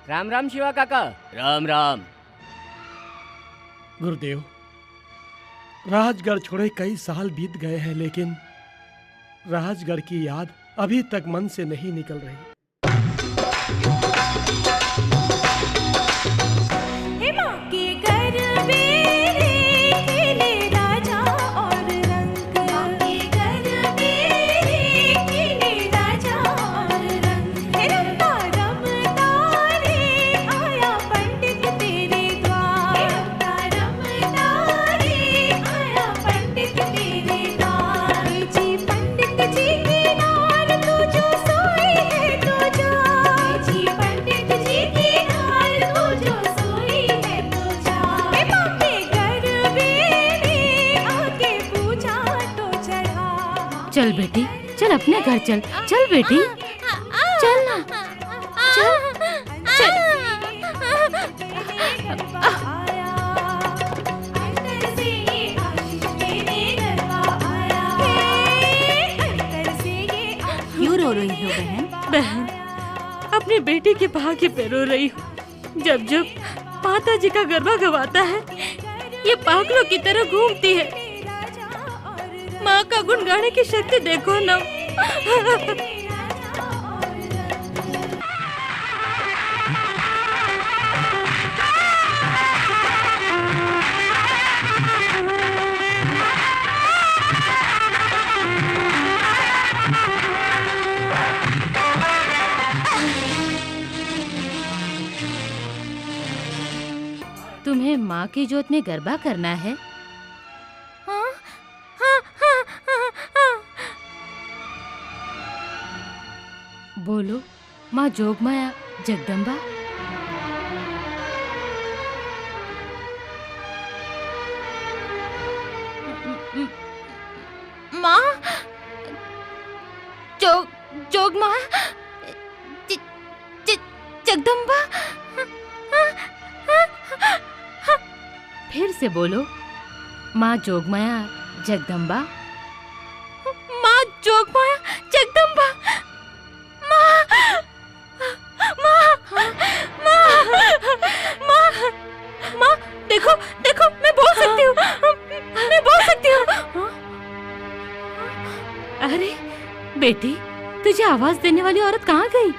[SPEAKER 4] राम राम शिवा काका। राम राम।
[SPEAKER 5] गुरुदेव, राजगढ़ छोड़े कई साल बीत गए हैं, लेकिन राजगढ़ की याद अभी तक मन से नहीं निकल रही।
[SPEAKER 2] चल बेटी, चल अपने घर चल। चल बेटी, चल ना, चल चल।
[SPEAKER 1] क्यों रो रही हो बहन?
[SPEAKER 2] बहन, अपनी बेटी के भाग्य पे रो रही हूँ। जब जब माता जी का गरबा गवाता है, ये पागलों की तरह घूमती है। माँ का गुण गाने की शक्ति देखो ना। माँ की जोत में गरबा करना है? हाँ, हाँ, हाँ, हाँ, हाँ। बोलो माँ जोगमाया जगदम्बा। माँ जोगमाया जगदम्बा। फिर से बोलो, माँ जोगमाया जगदम्बा। माँ जोगमाया जगदम्बा। माँ माँ माँ माँ माँ, देखो देखो, मैं बोल सकती हूँ, मैं बोल सकती हूँ। अरे बेटी, तुझे आवाज देने वाली औरत कहाँ गई?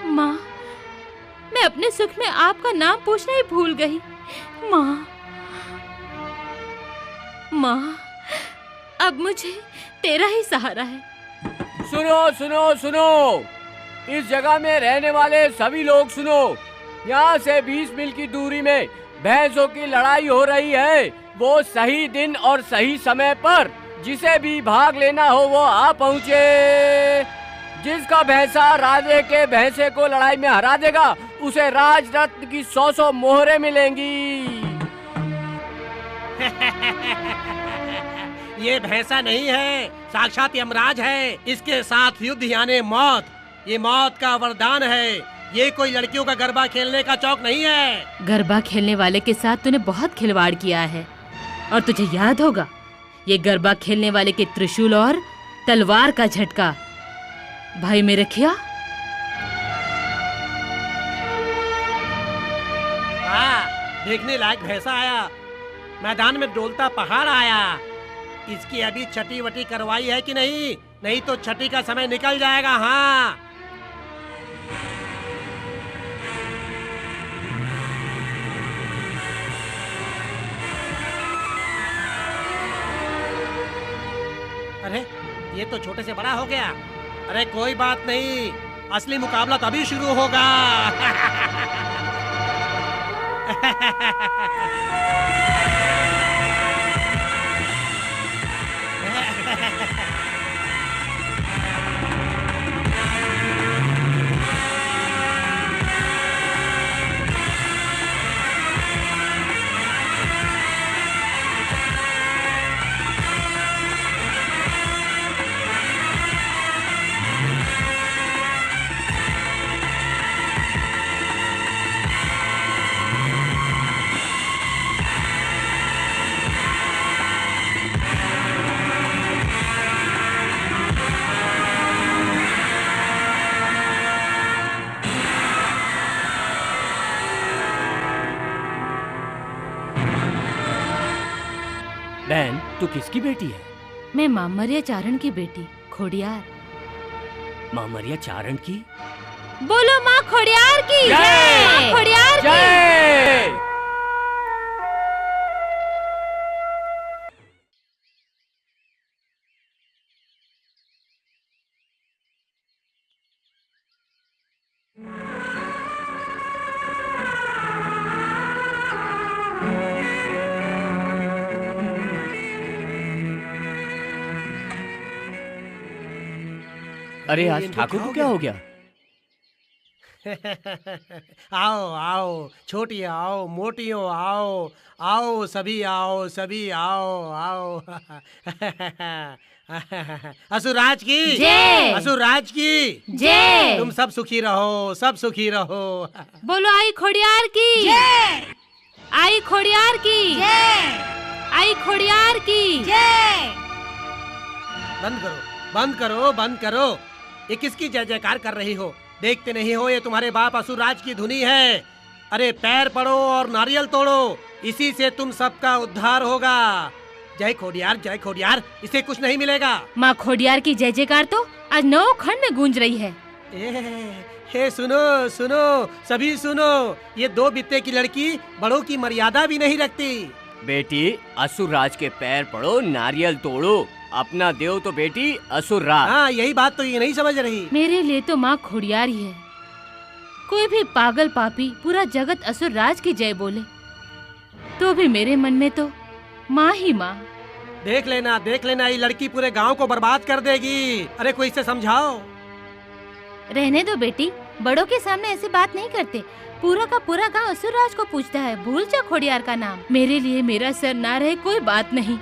[SPEAKER 2] माँ, मैं अपने सुख में आपका नाम पूछना ही भूल गई। माँ माँ, अब मुझे तेरा ही सहारा है।
[SPEAKER 4] सुनो सुनो सुनो, इस जगह में रहने वाले सभी लोग सुनो। यहाँ से 20 मील की दूरी में भैंसों की लड़ाई हो रही है। वो सही दिन और सही समय पर जिसे भी भाग लेना हो वो आ पहुँचे। जिसका भैंसा राजे के भैंसे को लड़ाई में हरा देगा उसे राजरत्न की 100 मोहरें मिलेंगी।
[SPEAKER 5] ये भैंसा नहीं है, साक्षात यमराज है। इसके साथ युद्ध यानी मौत, ये मौत का वरदान है। ये कोई लड़कियों का गरबा खेलने का चौक नहीं है।
[SPEAKER 2] गरबा खेलने वाले के साथ तूने बहुत खिलवाड़ किया है, और तुझे याद होगा ये गरबा खेलने वाले के त्रिशूल और तलवार का झटका। भाई मेरे खिया,
[SPEAKER 5] देखने लायक भैंसा आया, मैदान में डोलता पहाड़ आया। इसकी अभी छठी वटी करवाई है कि नहीं? नहीं तो छठी का समय निकल जाएगा। हाँ, अरे ये तो छोटे से बड़ा हो गया। अरे कोई बात नहीं, असली मुकाबला तभी शुरू होगा।
[SPEAKER 4] बहन, तू किसकी बेटी है?
[SPEAKER 2] मैं मामरिया चारण की बेटी खोडियार।
[SPEAKER 4] मामरिया चारण की?
[SPEAKER 2] बोलो माँ खोडियार की
[SPEAKER 4] जय!
[SPEAKER 2] माँ खोडियार की
[SPEAKER 4] जय! अरे आज ठाकुर को क्या हो गया?
[SPEAKER 5] आओ आओ छोटियों आओ, मोटियों आओ, आओ सभी आओ, सभी आओ आओ। असुरराज की
[SPEAKER 2] जय!
[SPEAKER 5] असुरराज की
[SPEAKER 2] जय!
[SPEAKER 5] तुम सब सुखी रहो, सब सुखी रहो।
[SPEAKER 2] बोलो आई खोडियार की
[SPEAKER 9] जय!
[SPEAKER 2] आई खोडियार की
[SPEAKER 9] जय!
[SPEAKER 2] आई खोडियार की
[SPEAKER 9] जय!
[SPEAKER 5] बंद करो, बंद करो, बंद करो। ये किसकी जय जयकार कर रही हो? देखते नहीं हो ये तुम्हारे बाप असुरराज की धुनी है। अरे पैर पड़ो और नारियल तोड़ो, इसी से तुम सबका उद्धार होगा। जय खोडियार, जय खोडियार, इसे कुछ नहीं मिलेगा।
[SPEAKER 2] माँ खोडियार की जय जयकार तो आज 9 खंड में गूंज रही है।
[SPEAKER 5] हे सुनो सुनो, सभी सुनो, ये 2 बित्ते की लड़की बड़ों की मर्यादा भी नहीं रखती।
[SPEAKER 4] बेटी, असुरराज के पैर पड़ो, नारियल तोड़ो। अपना देव तो बेटी असुरराज।
[SPEAKER 5] हाँ, यही बात तो ये नहीं समझ रही।
[SPEAKER 2] मेरे लिए तो माँ खोडियार ही है। कोई भी पागल पापी पूरा जगत असुरराज की जय बोले तो भी मेरे मन में तो माँ ही माँ।
[SPEAKER 5] देख लेना, ये लड़की पूरे गांव को बर्बाद कर देगी। अरे कोई इसे समझाओ।
[SPEAKER 2] रहने दो बेटी, बड़ों के सामने ऐसी बात नहीं करते। पूरा का पूरा गांव असुरराज को पूछता है। भूल जा खोडियार का नाम। मेरे लिए मेरा सर ना रहे कोई बात नहीं,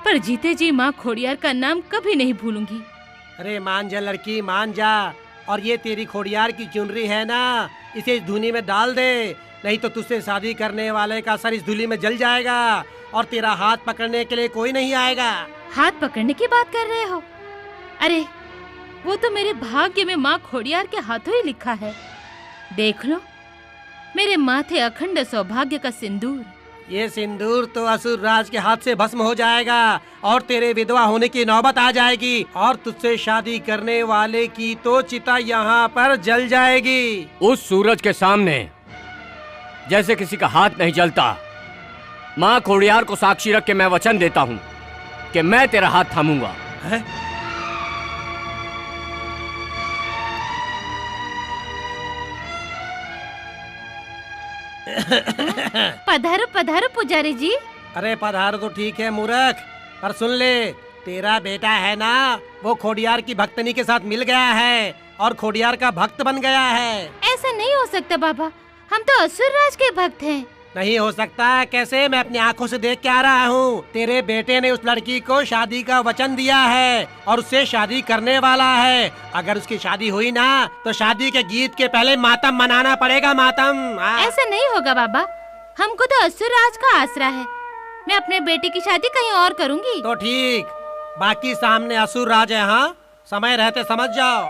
[SPEAKER 2] पर जीते जी माँ खोडियार का नाम कभी नहीं भूलूंगी।
[SPEAKER 5] अरे मान जा लड़की, मान जा। और ये तेरी खोडियार की चुनरी है ना, इसे इस धुनी में डाल दे, नहीं तो तुझसे शादी करने वाले का सर इस धुली में जल जाएगा और तेरा हाथ पकड़ने के लिए कोई नहीं आएगा।
[SPEAKER 2] हाथ पकड़ने की बात कर रहे हो? अरे वो तो मेरे भाग्य में माँ खोडियार के हाथों ही लिखा है। देख लो, मेरे माथे अखंड सौभाग्य का सिंदूर।
[SPEAKER 5] ये सिंदूर तो असुर राज के हाथ से भस्म हो जाएगा और तेरे विधवा होने की नौबत आ जाएगी और तुझसे शादी करने वाले की तो चिता यहाँ पर जल जाएगी।
[SPEAKER 4] उस सूरज के सामने जैसे किसी का हाथ नहीं जलता। माँ खोडियार को साक्षी रख के मैं वचन देता हूँ कि मैं तेरा हाथ थामूंगा।
[SPEAKER 5] है?
[SPEAKER 2] पधारो पधारो पुजारी जी।
[SPEAKER 5] अरे पधारो तो ठीक है मूर्ख, पर सुन ले, तेरा बेटा है ना, वो खोडियार की भक्तनी के साथ मिल गया है और खोडियार का भक्त बन गया है।
[SPEAKER 2] ऐसा नहीं हो सकता बाबा, हम तो असुरराज के भक्त हैं।
[SPEAKER 5] नहीं हो सकता कैसे? मैं अपनी आंखों से देख के आ रहा हूँ। तेरे बेटे ने उस लड़की को शादी का वचन दिया है और उससे शादी करने वाला है। अगर उसकी शादी हुई ना तो शादी के गीत के पहले मातम मनाना पड़ेगा, मातम।
[SPEAKER 2] ऐसा नहीं होगा बाबा, हमको तो असुरराज का आसरा है। मैं अपने बेटे की शादी कहीं और करूँगी।
[SPEAKER 5] तो ठीक, बाकी सामने असुर राज है। हाँ, समय रहते समझ जाओ।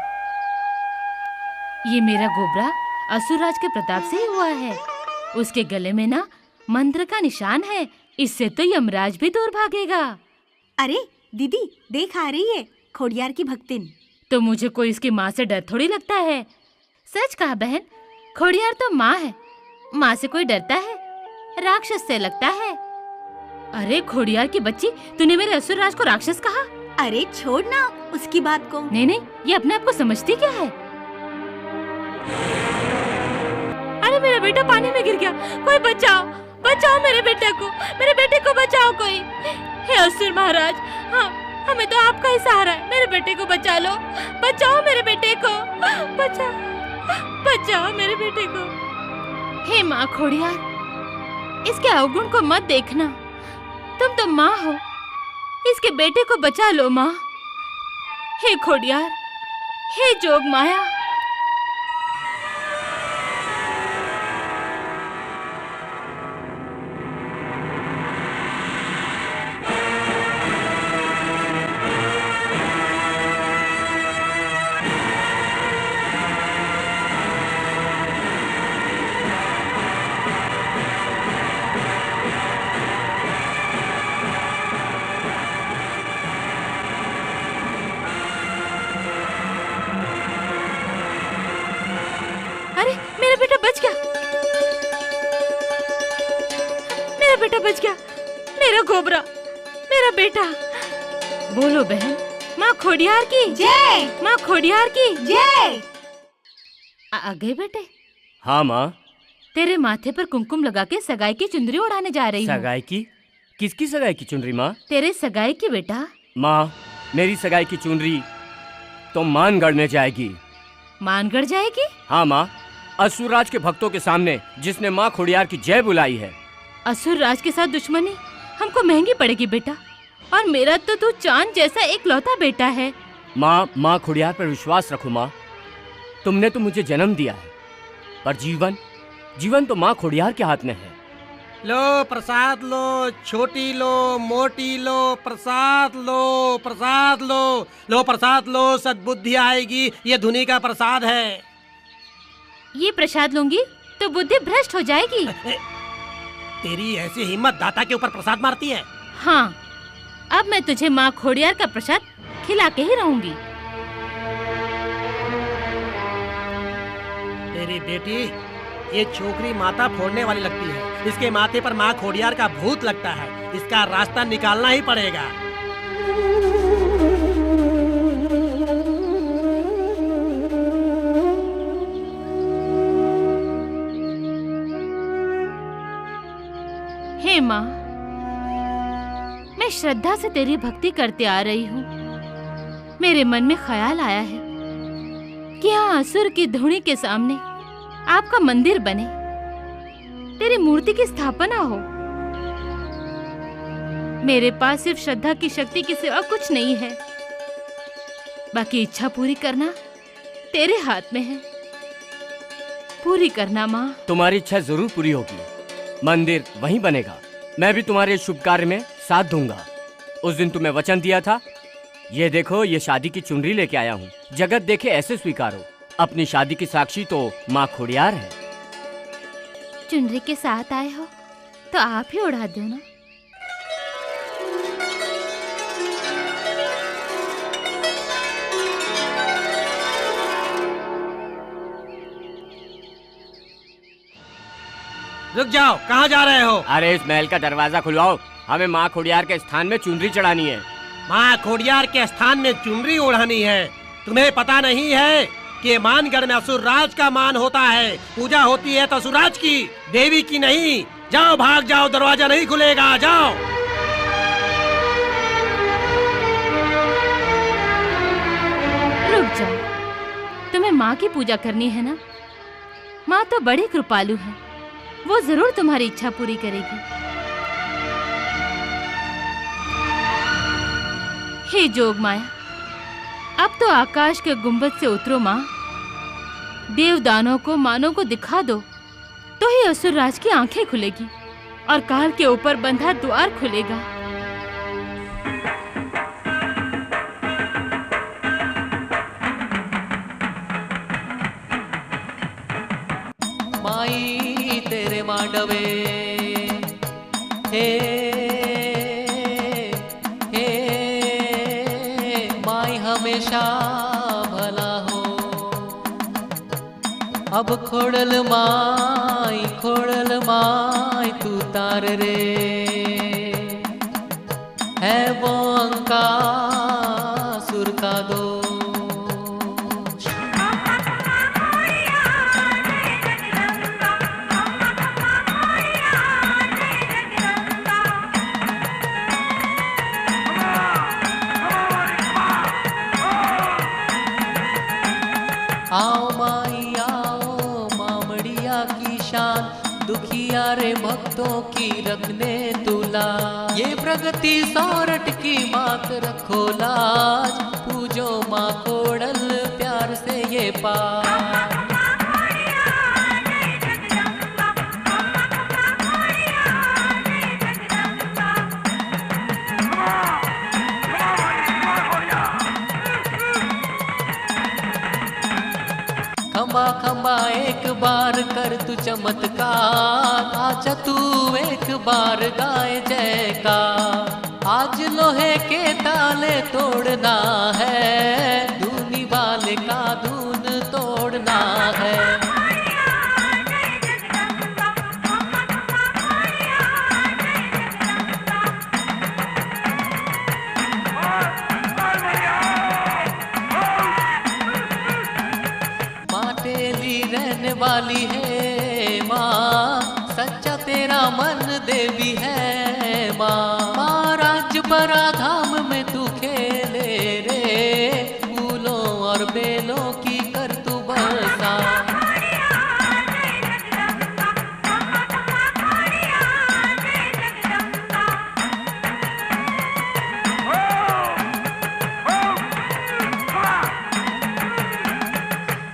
[SPEAKER 2] ये मेरा गोबरा असुरराज के प्रताप से ही हुआ है। उसके गले में ना मंत्र का निशान है, इससे तो यमराज भी दूर भागेगा।
[SPEAKER 1] अरे दीदी, देख आ रही है खोडियार की भक्तिन।
[SPEAKER 2] तो मुझे कोई इसकी माँ से डर थोड़ी लगता है। सच कहा बहन, खोडियार तो माँ है। माँ से कोई डरता है? राक्षस से लगता है। अरे खोडियार की बच्ची, तूने मेरे असुरराज को राक्षस कहा?
[SPEAKER 1] अरे छोड़ ना उसकी बात को।
[SPEAKER 2] नहीं, ये अपने आप को समझती क्या है? अरे मेरा बेटा पानी में गिर गया, कोई बचाओ, बचाओ मेरे बेटे को बचाओ कोई। हे असुर महाराज, हाँ, हमें तो आपका ही सहारा है। मेरे बेटे को बचा लो, बचाओ मेरे बेटे को, बचाओ मेरे बेटे को। हे माँ खोडियार, इसके अवगुण को मत देखना। तुम तो माँ हो, इसके बेटे को बचा लो माँ। हे खोडियार, हे जोग माया। अरे मेरा बेटा बच गया, मेरा बेटा बच गया, मेरा गोबरा, मेरा बेटा। बोलो बहन, माँ खोडियार की
[SPEAKER 1] जय,
[SPEAKER 2] माँ खोडियार की
[SPEAKER 1] जय।
[SPEAKER 2] आ गए बेटे?
[SPEAKER 4] हाँ माँ।
[SPEAKER 2] तेरे माथे पर कुमकुम लगा के सगाई की चुनरी उड़ाने जा रही हूँ।
[SPEAKER 4] सगाई की? किसकी सगाई की चुनरी माँ?
[SPEAKER 2] तेरे सगाई की बेटा।
[SPEAKER 4] माँ, मेरी सगाई की चुनरी तो मानगढ़ में जाएगी।
[SPEAKER 2] मानगढ़ जाएगी?
[SPEAKER 4] हाँ माँ, असुरराज के भक्तों के सामने जिसने माँ खोडियार की जय बुलाई है।
[SPEAKER 2] असुरराज के साथ दुश्मनी हमको महंगी पड़ेगी बेटा, और मेरा तो तू चांद जैसा एक लौता बेटा है।
[SPEAKER 4] माँ खोडियार पर विश्वास रखो माँ। तुमने तो मुझे जन्म दिया है, पर जीवन तो माँ खोडियार के हाथ में है।
[SPEAKER 5] लो प्रसाद लो, छोटी लो, मोटी लो, प्रसाद लो, प्रसाद लो, लो प्रसाद लो, सद्बुद्धि आएगी। ये धुनी का प्रसाद है।
[SPEAKER 2] ये प्रसाद लूंगी तो बुद्धि भ्रष्ट हो जाएगी।
[SPEAKER 5] तेरी ऐसी हिम्मत दाता के ऊपर प्रसाद मारती है?
[SPEAKER 2] हाँ, अब मैं तुझे माँ खोडियार का प्रसाद खिला के ही रहूंगी।
[SPEAKER 5] तेरी बेटी ये छोकरी माता फोड़ने वाली लगती है। इसके माथे पर माँ खोडियार का भूत लगता है। इसका रास्ता निकालना ही पड़ेगा।
[SPEAKER 2] हे हे माँ, मैं श्रद्धा से तेरी भक्ति करते आ रही हूँ। मेरे मन में ख्याल आया है कि यहाँ असुर की धूणी के सामने आपका मंदिर बने, तेरी मूर्ति की स्थापना हो। मेरे पास सिर्फ श्रद्धा की शक्ति के सिवा कुछ नहीं है। बाकी इच्छा पूरी करना तेरे हाथ में है। पूरी करना माँ।
[SPEAKER 4] तुम्हारी इच्छा जरूर पूरी होगी। मंदिर वहीं बनेगा। मैं भी तुम्हारे शुभ कार्य में साथ दूंगा। उस दिन तुम्हें वचन दिया था। ये देखो, ये शादी की चुनरी लेके आया हूँ। जगत देखे ऐसे स्वीकारो। अपनी शादी की साक्षी तो माँ खोडियार है।
[SPEAKER 2] चुनरी के साथ आए हो तो आप ही उड़ा दो ना।
[SPEAKER 5] रुक जाओ, कहाँ जा रहे हो?
[SPEAKER 4] अरे इस महल का दरवाजा खुलवाओ, हमें माँ खोडियार के स्थान में चुनरी चढ़ानी है।
[SPEAKER 5] माँ खोडियार के स्थान में चुनरी ओढ़ानी है? तुम्हें पता नहीं है कि मानगढ़ में असुर राज का मान होता है। पूजा होती है तो असुराज की, देवी की नहीं। जाओ, भाग जाओ, दरवाजा नहीं खुलेगा। जाओ।
[SPEAKER 2] रुक जाओ, तुम्हें माँ की पूजा करनी है ना? माँ तो बड़ी कृपालु है, वो जरूर तुम्हारी इच्छा पूरी करेगी। हे जोग माया, अब तो आकाश के गुंबद से उतरो माँ। देवदानों को, मानव को दिखा दो तो ही असुर राज की आंखें खुलेगी और काल के ऊपर बंधा द्वार खुलेगा।
[SPEAKER 10] माई तेरे मांडवे हे हे माई हमेशा भला हो। अब खोड़ल माई तू तार रे, है वो अंकासुर का दो। आओ माई आओ, मामड़िया की शान, दुखिया रे भक्तों की रखने तुला। ये प्रगति सौरठ की मात रखो लाज, पूजो माँ खोड़ल प्यार से ये पार। खम्बा खम्बा एक बार कर तू चमत्कार, आजा तू एक बार गाए जयकार। आज लोहे के ताले तोड़ना है, धूनी वाले का धून तोड़ना है। रहने वाली है माँ, सच्चा तेरा मन देवी है माँ। माँ राज्य बड़ा धाम में तू खेले रे, फूलों और बेलों की कर तू बरसा।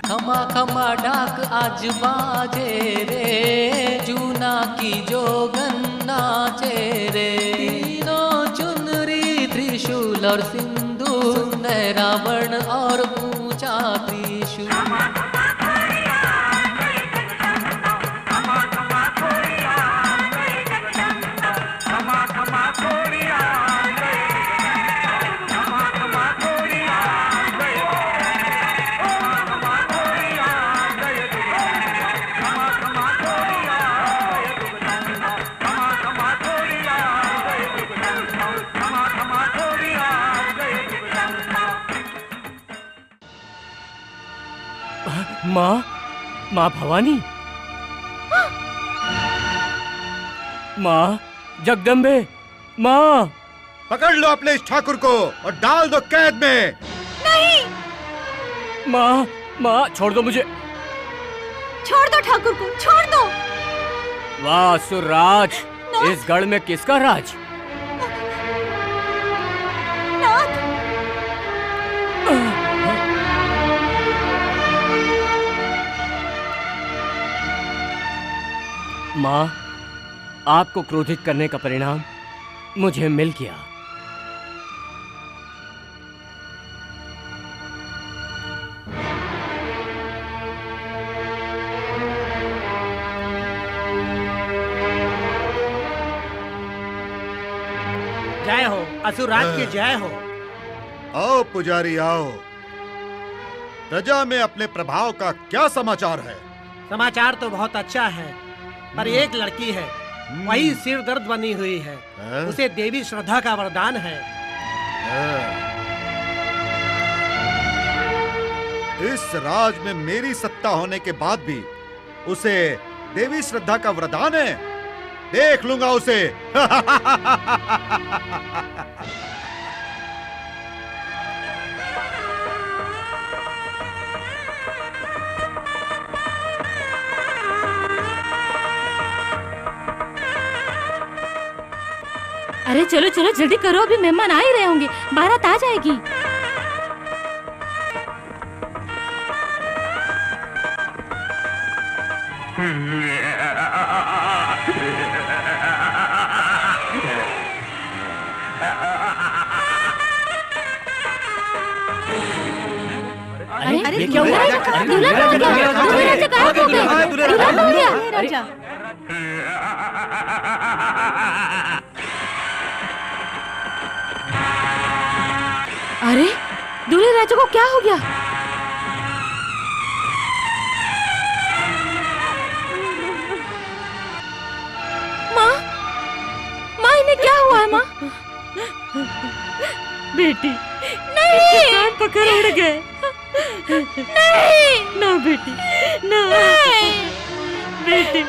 [SPEAKER 10] खमा खमा डाक आज बाजे रे, जूना की जोगन नाचे रे। तीनों चुनरी त्रिशूल और सिंदूर, नए रावण और ऊंचा त्रिशूल।
[SPEAKER 4] माँ भवानी, माँ जगदम्बे, माँ।
[SPEAKER 3] पकड़ लो अपने इस ठाकुर को और डाल दो कैद में।
[SPEAKER 1] नहीं।
[SPEAKER 4] माँ, माँ छोड़ दो मुझे।
[SPEAKER 1] छोड़ दो ठाकुर को, छोड़ दो।
[SPEAKER 4] वाह असुरराज, इस गढ़ में किसका राज?
[SPEAKER 1] नाथ।
[SPEAKER 4] माँ, आपको क्रोधित करने का परिणाम मुझे मिल गया।
[SPEAKER 11] जय हो, असुरराज की जय हो।
[SPEAKER 3] आओ पुजारी आओ। प्रजा में अपने प्रभाव का क्या समाचार है?
[SPEAKER 11] समाचार तो बहुत अच्छा है, पर एक लड़की है, वही सिर दर्द बनी हुई है। उसे देवी श्रद्धा का वरदान है।
[SPEAKER 3] इस राज में मेरी सत्ता होने के बाद भी उसे देवी श्रद्धा का वरदान है? देख लूंगा उसे।
[SPEAKER 2] अरे चलो चलो जल्दी करो, अभी मेहमान आ ही रहे होंगे, बारात आ जाएगी।
[SPEAKER 4] अरे क्या हुआ?
[SPEAKER 1] राजा
[SPEAKER 2] अरे दूल्हे राजा को क्या हो गया? माँ, माँ इन्हें क्या हुआ है माँ? बेटी नहीं, कान पकड़ उड़ गए। नहीं ना बेटी, ना बेटी,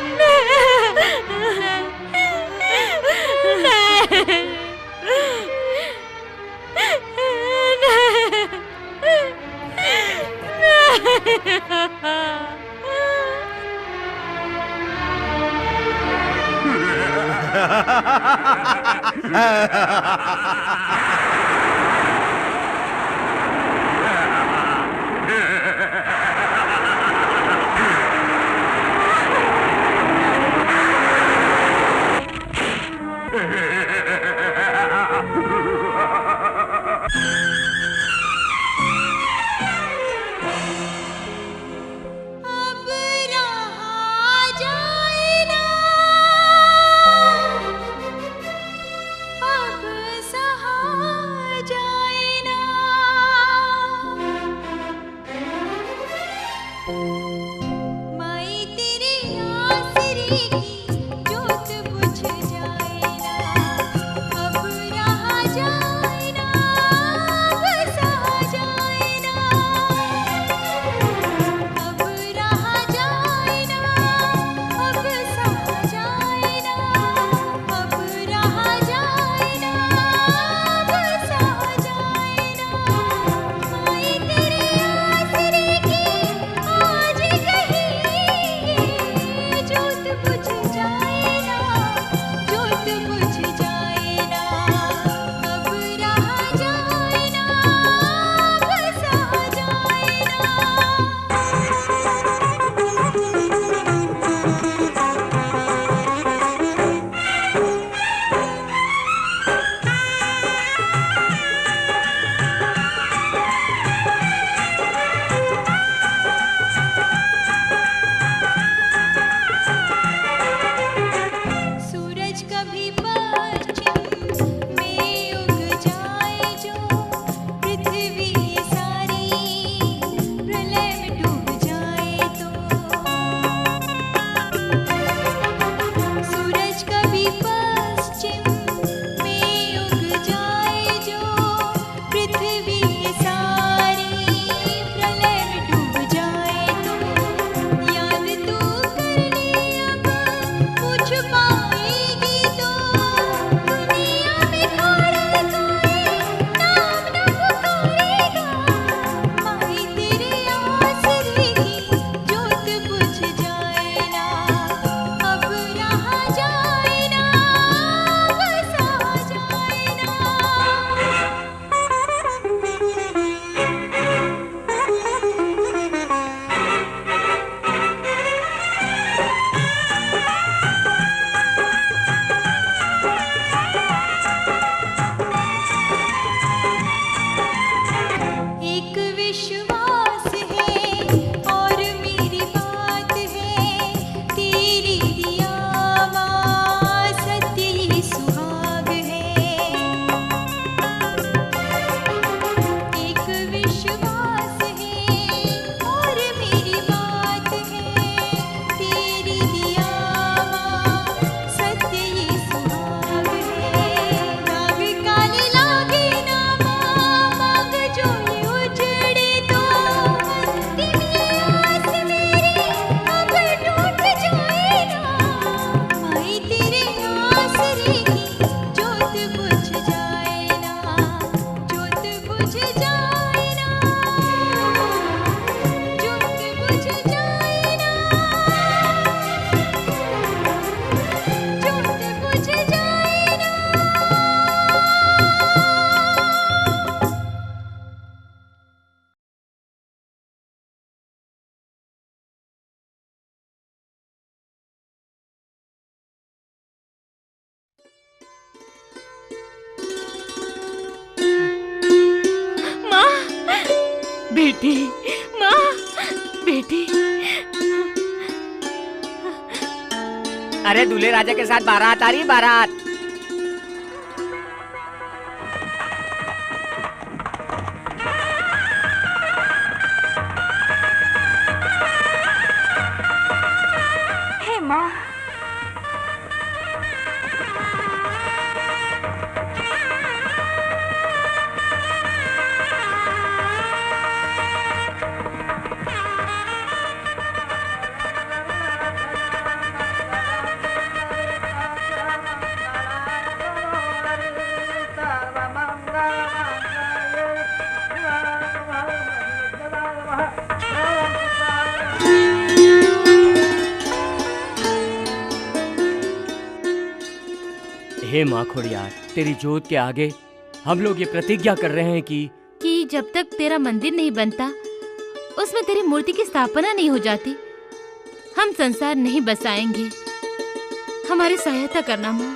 [SPEAKER 9] अब रहा जाए ना
[SPEAKER 2] बेटी, माँ, बेटी।
[SPEAKER 4] अरे दूल्हे राजा के साथ बारात आ रही, बारात।
[SPEAKER 9] हे माँ,
[SPEAKER 4] हे माँ खोड़ियार, तेरी जोत के आगे हम लोग ये प्रतिज्ञा कर रहे हैं कि
[SPEAKER 2] जब तक तेरा मंदिर नहीं बनता, उसमें तेरी मूर्ति की स्थापना नहीं हो जाती, हम संसार नहीं बसाएंगे। हमारी सहायता करना माँ।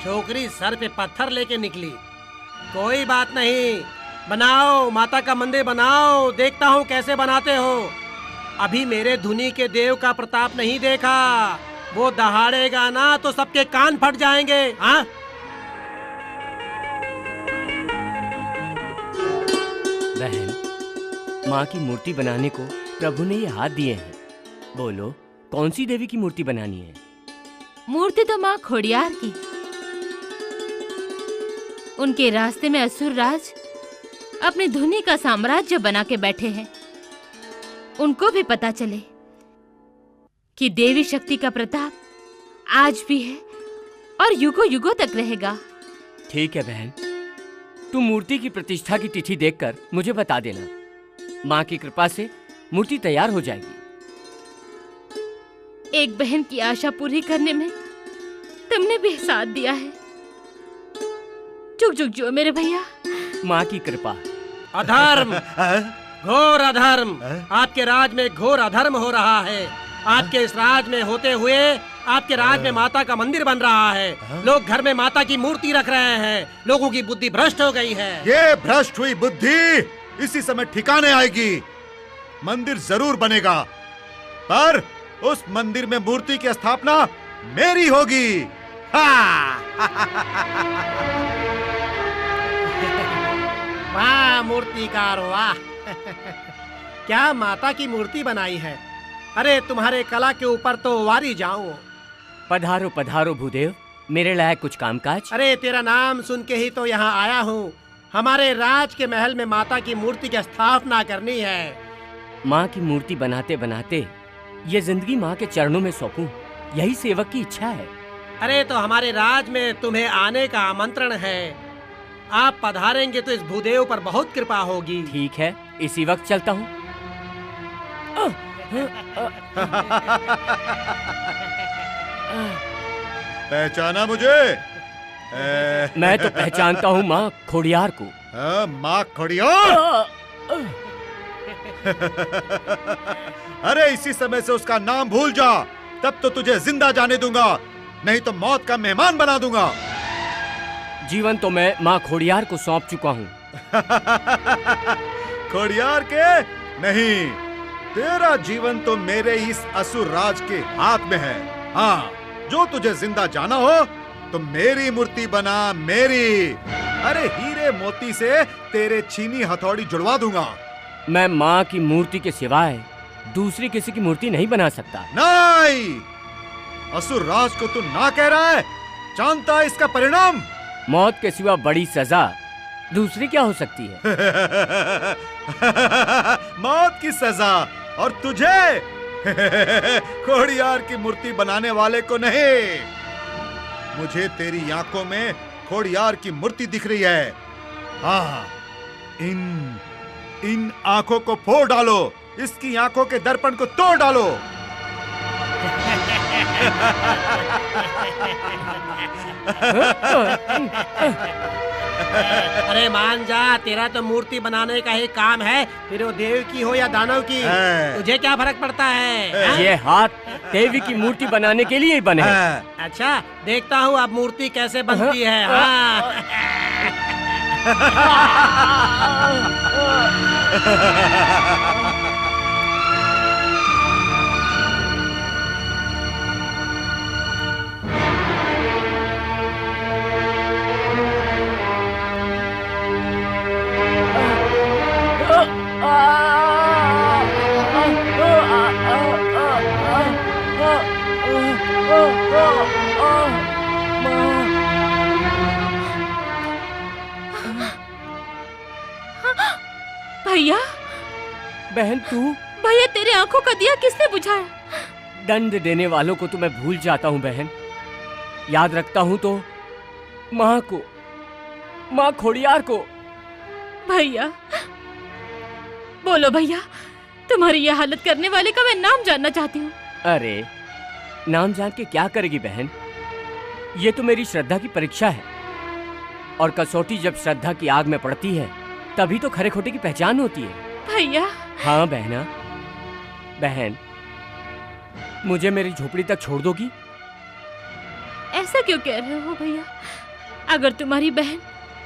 [SPEAKER 11] छोकरी सर पे पत्थर लेके निकली। कोई बात नहीं, बनाओ, माता का मंदिर बनाओ, देखता हूँ कैसे बनाते हो। अभी मेरे धुनी के देव का प्रताप नहीं देखा, वो दहाड़ेगा ना तो सबके कान फट जाएंगे। हाँ,
[SPEAKER 4] बहन, माँ की मूर्ति बनाने को प्रभु ने ये हाथ दिए हैं। बोलो, कौन सी देवी की मूर्ति बनानी है?
[SPEAKER 2] मूर्ति तो माँ खोड़ियार की। उनके रास्ते में असुर राज अपनी धुनी का साम्राज्य बना के बैठे हैं। उनको भी पता चले कि देवी शक्ति का प्रताप आज भी है और युगों युगों तक रहेगा।
[SPEAKER 4] ठीक है बहन, तुम मूर्ति की प्रतिष्ठा की तिथि देखकर मुझे बता देना। माँ की कृपा से मूर्ति तैयार हो जाएगी।
[SPEAKER 2] एक बहन की आशा पूरी करने में तुमने भी साथ दिया है। चुक चुक जो मेरे भैया।
[SPEAKER 4] माँ की कृपा।
[SPEAKER 11] अधर्म, घोर अधर्म, आपके राज में घोर अधर्म हो रहा है। आपके इस राज में होते हुए आपके राज में माता का मंदिर बन रहा है। लोग घर में माता की मूर्ति रख रहे हैं। लोगों की बुद्धि भ्रष्ट हो गई है।
[SPEAKER 3] ये भ्रष्ट हुई बुद्धि इसी समय ठिकाने आएगी। मंदिर जरूर बनेगा, पर उस मंदिर में मूर्ति की स्थापना मेरी होगी।
[SPEAKER 11] वाह मूर्तिकार, वाह। क्या माता की मूर्ति बनाई है। अरे तुम्हारे कला के ऊपर तो वारी जाऊं।
[SPEAKER 4] पधारो पधारो भूदेव, मेरे लायक कुछ कामकाज।
[SPEAKER 11] अरे तेरा नाम सुन के ही तो यहाँ आया हूँ। हमारे राज के महल में माता की मूर्ति की स्थापना करनी है।
[SPEAKER 4] माँ की मूर्ति बनाते बनाते ये जिंदगी माँ के चरणों में सौंपूं, यही सेवक की इच्छा है।
[SPEAKER 11] अरे तो हमारे राज में तुम्हें आने का आमंत्रण है। आप पधारेंगे तो इस भूदेव पर बहुत कृपा होगी।
[SPEAKER 4] ठीक है, इसी वक्त चलता हूँ।
[SPEAKER 3] पहचाना मुझे?
[SPEAKER 4] मैं तो पहचानता हूँ माँ खोड़ियार को।
[SPEAKER 3] माँ खोड़ियार? अरे इसी समय से उसका नाम भूल जा, तब तो तुझे जिंदा जाने दूंगा, नहीं तो मौत का मेहमान बना दूंगा।
[SPEAKER 4] जीवन तो मैं माँ खोड़ियार को सौंप चुका हूँ।
[SPEAKER 3] खोड़ियार के नहीं, तेरा जीवन तो मेरे इस असुर राज के हाथ में है। हाँ, जो तुझे जिंदा जाना हो तो मेरी मूर्ति बना, मेरी। अरे हीरे मोती से तेरे छीनी हथौड़ी जुड़वा दूंगा।
[SPEAKER 4] मैं माँ की मूर्ति के सिवाय दूसरी किसी की मूर्ति नहीं बना सकता।
[SPEAKER 3] नहीं, असुर राज को तू ना कह रहा है, जानता है इसका परिणाम?
[SPEAKER 4] मौत के सिवा बड़ी सजा दूसरी क्या हो सकती है?
[SPEAKER 3] मौत की सजा, और तुझे खोड़ियार की मूर्ति बनाने वाले को नहीं। मुझे तेरी आंखों में खोड़ियार की मूर्ति दिख रही है। हाँ, इन आंखों को फोड़ डालो, इसकी आंखों के दर्पण को तोड़ डालो।
[SPEAKER 11] अरे मान जा, तेरा तो मूर्ति बनाने का ही काम है, फिर वो देव की हो या दानव की, तुझे क्या फर्क पड़ता है?
[SPEAKER 4] ये हाथ देवी की मूर्ति बनाने के लिए ही बने हैं।
[SPEAKER 11] अच्छा, देखता हूँ अब मूर्ति कैसे बनती है।
[SPEAKER 2] भैया,
[SPEAKER 4] बहन तू?
[SPEAKER 2] भैया, तेरे आंखों का दिया किसने बुझाया?
[SPEAKER 4] दंड देने वालों को तो मैं भूल जाता हूँ बहन, याद रखता हूँ तो माँ को, माँ खोड़ियार को।
[SPEAKER 2] भैया बोलो भैया, तुम्हारी यह हालत करने वाले का मैं नाम जानना चाहती हूँ।
[SPEAKER 4] अरे नाम जान के क्या करेगी बहन, ये तो मेरी श्रद्धा की परीक्षा है, और कसौटी जब श्रद्धा की आग में पड़ती है तभी तो खरे खोटे की पहचान होती है।
[SPEAKER 2] भैया।
[SPEAKER 4] हाँ बहना, बहन मुझे मेरी झोपड़ी तक छोड़ दोगी?
[SPEAKER 2] ऐसा क्यों कह रहे हो भैया? अगर तुम्हारी बहन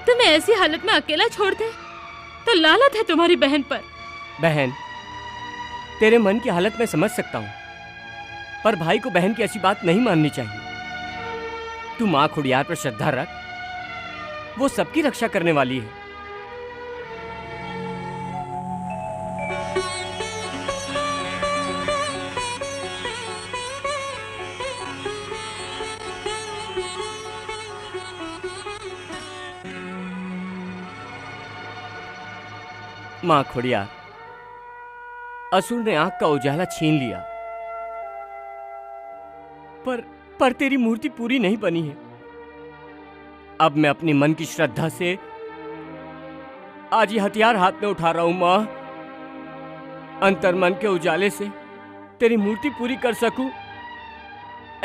[SPEAKER 2] तुम्हें ऐसी हालत में अकेला छोड़ दे तो लालत है तुम्हारी बहन पर।
[SPEAKER 4] बहन, तेरे मन की हालत मैं समझ सकता हूँ, पर भाई को बहन की ऐसी बात नहीं माननी चाहिए। तू माँ खुड़ियार पर श्रद्धा रख, वो सबकी रक्षा करने वाली है। माँ खुड़ियार, असुर ने आंख का उजाला छीन लिया, पर तेरी मूर्ति पूरी नहीं बनी है। अब मैं अपनी मन की श्रद्धा से आज ये हथियार हाथ में उठा रहा हूं माँ। अंतर मन के उजाले से तेरी मूर्ति पूरी कर सकूं,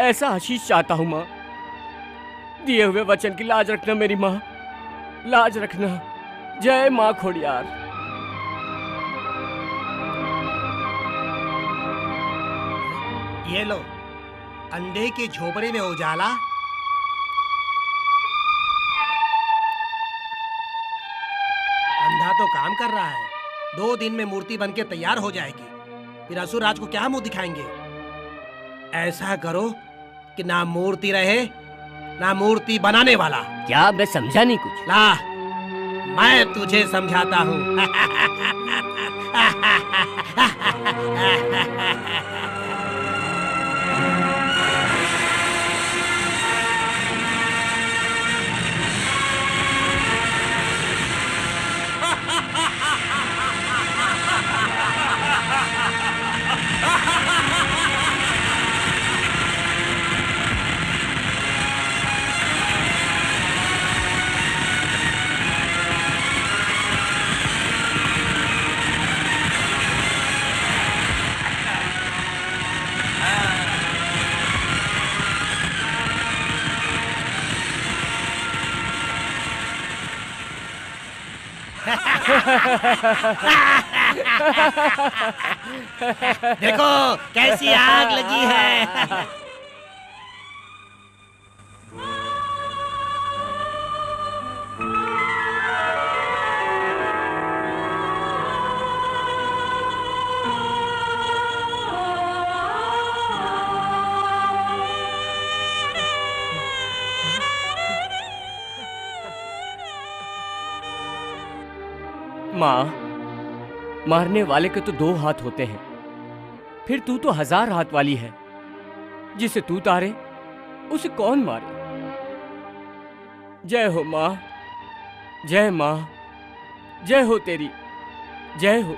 [SPEAKER 4] ऐसा आशीष चाहता हूं माँ। दिए हुए वचन की लाज रखना मेरी माँ, लाज रखना। जय माँ खोड़ियार।
[SPEAKER 11] ये लो, अंधे की झोपड़ी में उजाला, अंधा तो काम कर रहा है, 2 दिन में मूर्ति बनके तैयार हो जाएगी, फिर असुरराज को क्या मुंह दिखाएंगे? ऐसा करो कि ना मूर्ति रहे ना मूर्ति बनाने वाला।
[SPEAKER 4] क्या? मैं समझा नहीं कुछ।
[SPEAKER 11] ला, मैं तुझे समझाता हूँ। देखो कैसी आग लगी है।
[SPEAKER 4] माँ, मारने वाले के तो 2 हाथ होते हैं, फिर तू तो 1000 हाथ वाली है। जिसे तू तारे उसे कौन मारे? जय हो माँ, जय माँ, जय हो तेरी, जय हो।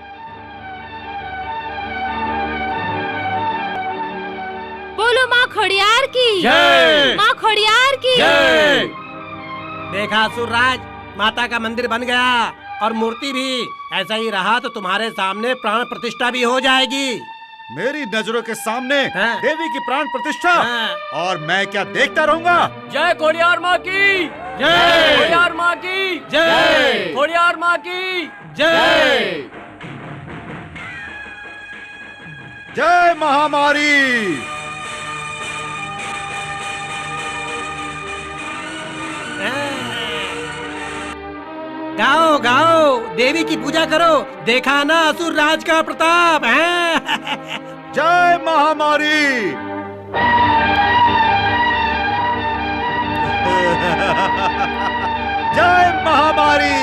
[SPEAKER 2] बोलो माँ खोड़ियार की
[SPEAKER 11] जय।
[SPEAKER 2] माँ खोड़ियार की
[SPEAKER 11] जय। देखा असुरराज, माता का मंदिर बन गया और मूर्ति भी। ऐसा ही रहा तो तुम्हारे सामने प्राण प्रतिष्ठा भी हो जाएगी।
[SPEAKER 3] मेरी नजरों के सामने
[SPEAKER 11] हाँ।
[SPEAKER 3] देवी की प्राण प्रतिष्ठा,
[SPEAKER 11] हाँ।
[SPEAKER 3] और मैं क्या देखता रहूंगा?
[SPEAKER 4] जय खोड़ियार माँ की
[SPEAKER 11] जय।
[SPEAKER 4] खोड़ियार माँ की
[SPEAKER 11] जय।
[SPEAKER 4] खोड़ियार माँ की
[SPEAKER 11] जय।
[SPEAKER 3] जय महामारी।
[SPEAKER 11] गाओ गाओ, देवी की पूजा करो, देखा ना असुर राज का प्रताप है।
[SPEAKER 3] जय महामारी। जय महामारी।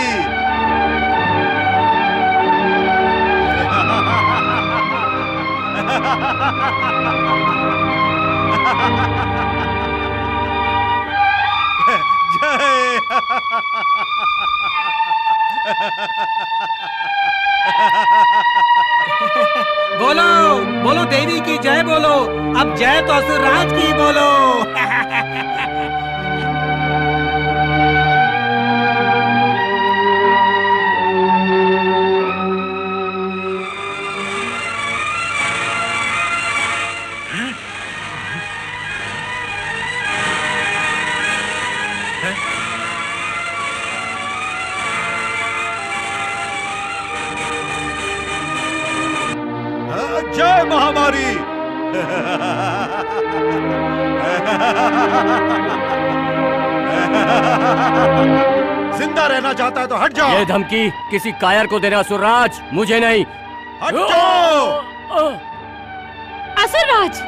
[SPEAKER 11] बोलो बोलो, देवी की जय बोलो। अब जय तो असुर राज की बोलो।
[SPEAKER 3] जय महामारी। जिंदा रहना चाहता है तो हट जाओ।
[SPEAKER 4] ये धमकी किसी कायर को देना असुरराज, मुझे नहीं।
[SPEAKER 3] हट जाओ।
[SPEAKER 2] असुरराज,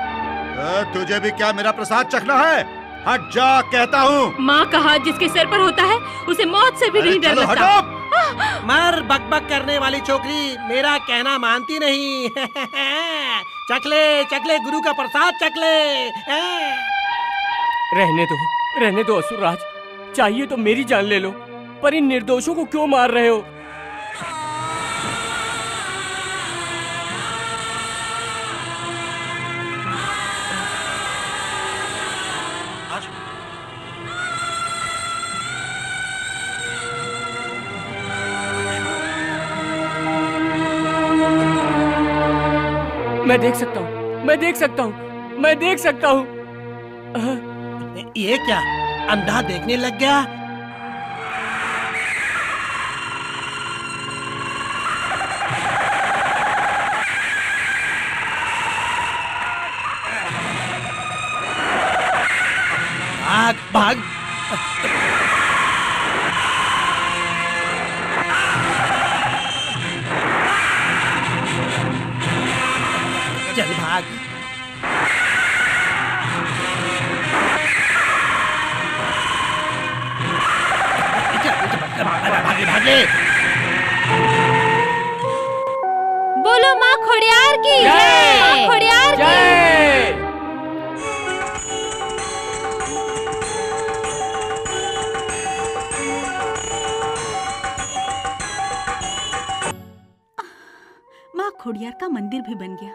[SPEAKER 3] तुझे भी क्या मेरा प्रसाद चखना है? हट जा कहता हूँ।
[SPEAKER 2] माँ का हाथ जिसके सर पर होता है उसे मौत से भी नहीं डर
[SPEAKER 3] चलो
[SPEAKER 2] लगता।
[SPEAKER 3] हटो।
[SPEAKER 11] मर बकबक करने वाली छोकरी, मेरा कहना मानती नहीं। चख ले गुरु का प्रसाद चख ले।
[SPEAKER 4] रहने दो असुरराज, चाहिए तो मेरी जान ले लो, पर इन निर्दोषों को क्यों मार रहे हो? मैं देख सकता हूँ।
[SPEAKER 11] ये क्या, अंधा देखने लग गया? भाग भाग। चल भाग। भागे।
[SPEAKER 2] बोलो माँ खोड़ियार की जय। माँ खोड़ियार की
[SPEAKER 4] जय।
[SPEAKER 1] माँ खोड़ियार का मंदिर भी बन गया।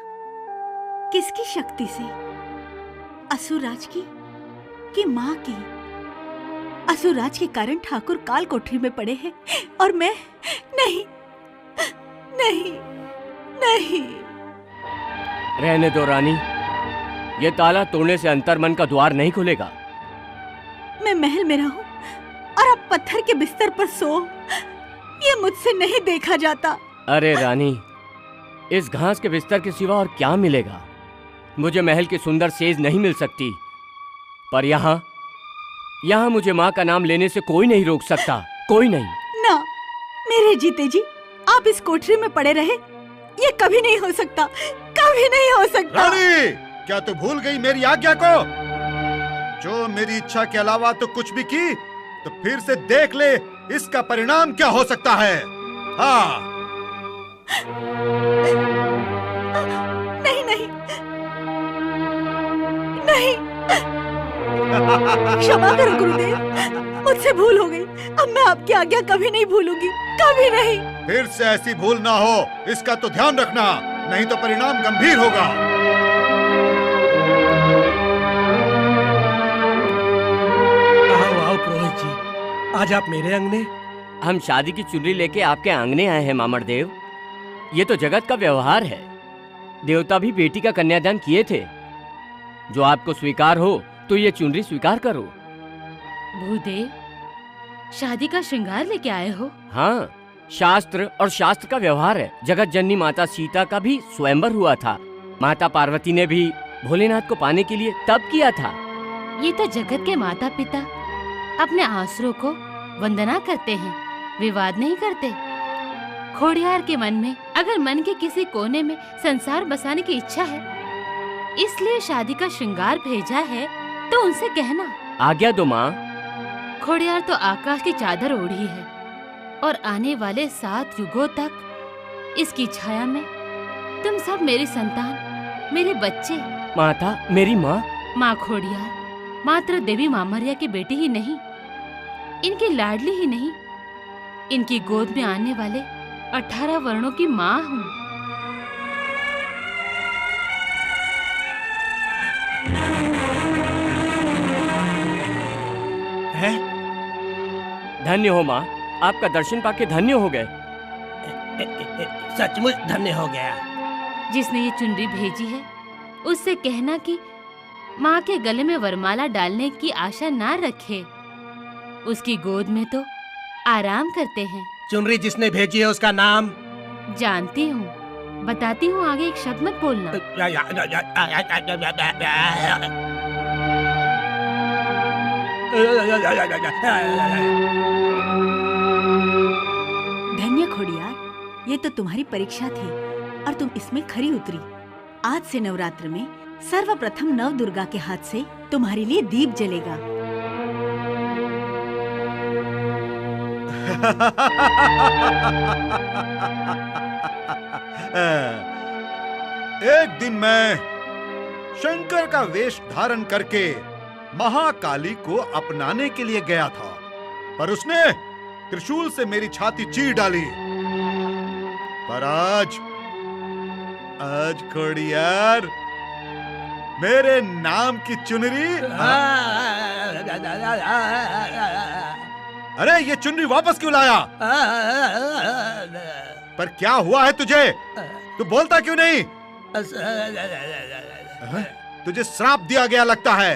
[SPEAKER 1] किसकी शक्ति से? असुरराज की कि माँ की? असुरराज के कारण ठाकुर काल कोठरी में पड़े हैं और मैं नहीं नहीं नहीं।
[SPEAKER 4] रहने दो रानी, ये ताला तोड़ने से अंतर्मन का द्वार नहीं खुलेगा।
[SPEAKER 1] मैं महल में रहूं और अब पत्थर के बिस्तर पर सो, ये मुझसे नहीं देखा जाता।
[SPEAKER 4] अरे रानी, इस घास के बिस्तर के सिवा और क्या मिलेगा? मुझे महल की सुंदर सेज नहीं मिल सकती, पर यहाँ मुझे माँ का नाम लेने से कोई नहीं रोक सकता, कोई नहीं।
[SPEAKER 1] ना, मेरे जीते जी आप इस कोठरी में पड़े रहे, ये कभी नहीं हो सकता, कभी नहीं हो सकता।
[SPEAKER 3] रानी, क्या तू भूल गई मेरी आज्ञा को? जो मेरी इच्छा के अलावा तो कुछ भी की, तो फिर से देख ले इसका परिणाम क्या हो सकता है। हाँ।
[SPEAKER 1] नहीं नहीं नहीं, क्षमा करो गुरुदेव, मुझसे भूल हो गई। अब मैं आपकी आज्ञा कभी नहीं भूलूंगी, कभी नहीं।
[SPEAKER 3] फिर से ऐसी भूल ना हो, इसका तो ध्यान रखना, नहीं तो परिणाम गंभीर होगा।
[SPEAKER 11] आओ पुरोहित जी, आज आप मेरे अंगने?
[SPEAKER 4] हम शादी की चुनरी लेके आपके आंगने आए हैं मामड़ देव। ये तो जगत का व्यवहार है। देवता भी बेटी का कन्यादान किए थे। जो आपको स्वीकार हो तो ये चुनरी स्वीकार करो।
[SPEAKER 2] भूदेव, शादी का श्रृंगार लेके आए हो?
[SPEAKER 4] हाँ, शास्त्र और शास्त्र का व्यवहार है। जगत जननी माता सीता का भी स्वयंवर हुआ था। माता पार्वती ने भी भोलेनाथ को पाने के लिए तप किया था।
[SPEAKER 2] ये तो जगत के माता पिता अपने आसरों को वंदना करते हैं, विवाद नहीं करते। खोड़ियार के मन में अगर मन के किसी कोने में संसार बसाने की इच्छा है, इसलिए शादी का श्रृंगार भेजा है, तो उनसे कहना।
[SPEAKER 4] आज्ञा दो माँ।
[SPEAKER 2] खोड़ियार तो आकाश की चादर ओढ़ी है और आने वाले 7 युगों तक इसकी छाया में तुम सब मेरी संतान, मेरे बच्चे।
[SPEAKER 4] माता, मेरी माँ।
[SPEAKER 2] माँ खोड़ियार मात्र देवी मामरिया की बेटी ही नहीं, इनकी लाडली ही नहीं, इनकी गोद में आने वाले 18 वर्णों की माँ हूँ।
[SPEAKER 4] धन्य हो माँ, आपका दर्शन पाके धन्य हो गए।
[SPEAKER 11] सचमुच धन्य हो गया।
[SPEAKER 2] जिसने ये चुनरी भेजी है उससे कहना कि माँ के गले में वरमाला डालने की आशा ना रखे। उसकी गोद में तो आराम करते हैं।
[SPEAKER 11] चुनरी जिसने भेजी है उसका नाम
[SPEAKER 2] जानती हूँ, बताती हूँ, आगे एक शब्द मत बोलना।
[SPEAKER 1] धन्य खोड़ियार, ये तो तुम्हारी परीक्षा थी और तुम इसमें खरी उतरी। आज से नवरात्र में सर्वप्रथम नव दुर्गा के हाथ से तुम्हारे लिए दीप जलेगा।
[SPEAKER 3] एक दिन मैं शंकर का वेश धारण करके महाकाली को अपनाने के लिए गया था, पर उसने त्रिशूल से मेरी छाती चीर डाली। पर आज खोड़ियार, मेरे नाम की चुनरी। अरे ये चुनरी वापस क्यों लाया? पर क्या हुआ है तुझे? तू बोलता क्यों नहीं? तुझे श्राप दिया गया लगता है।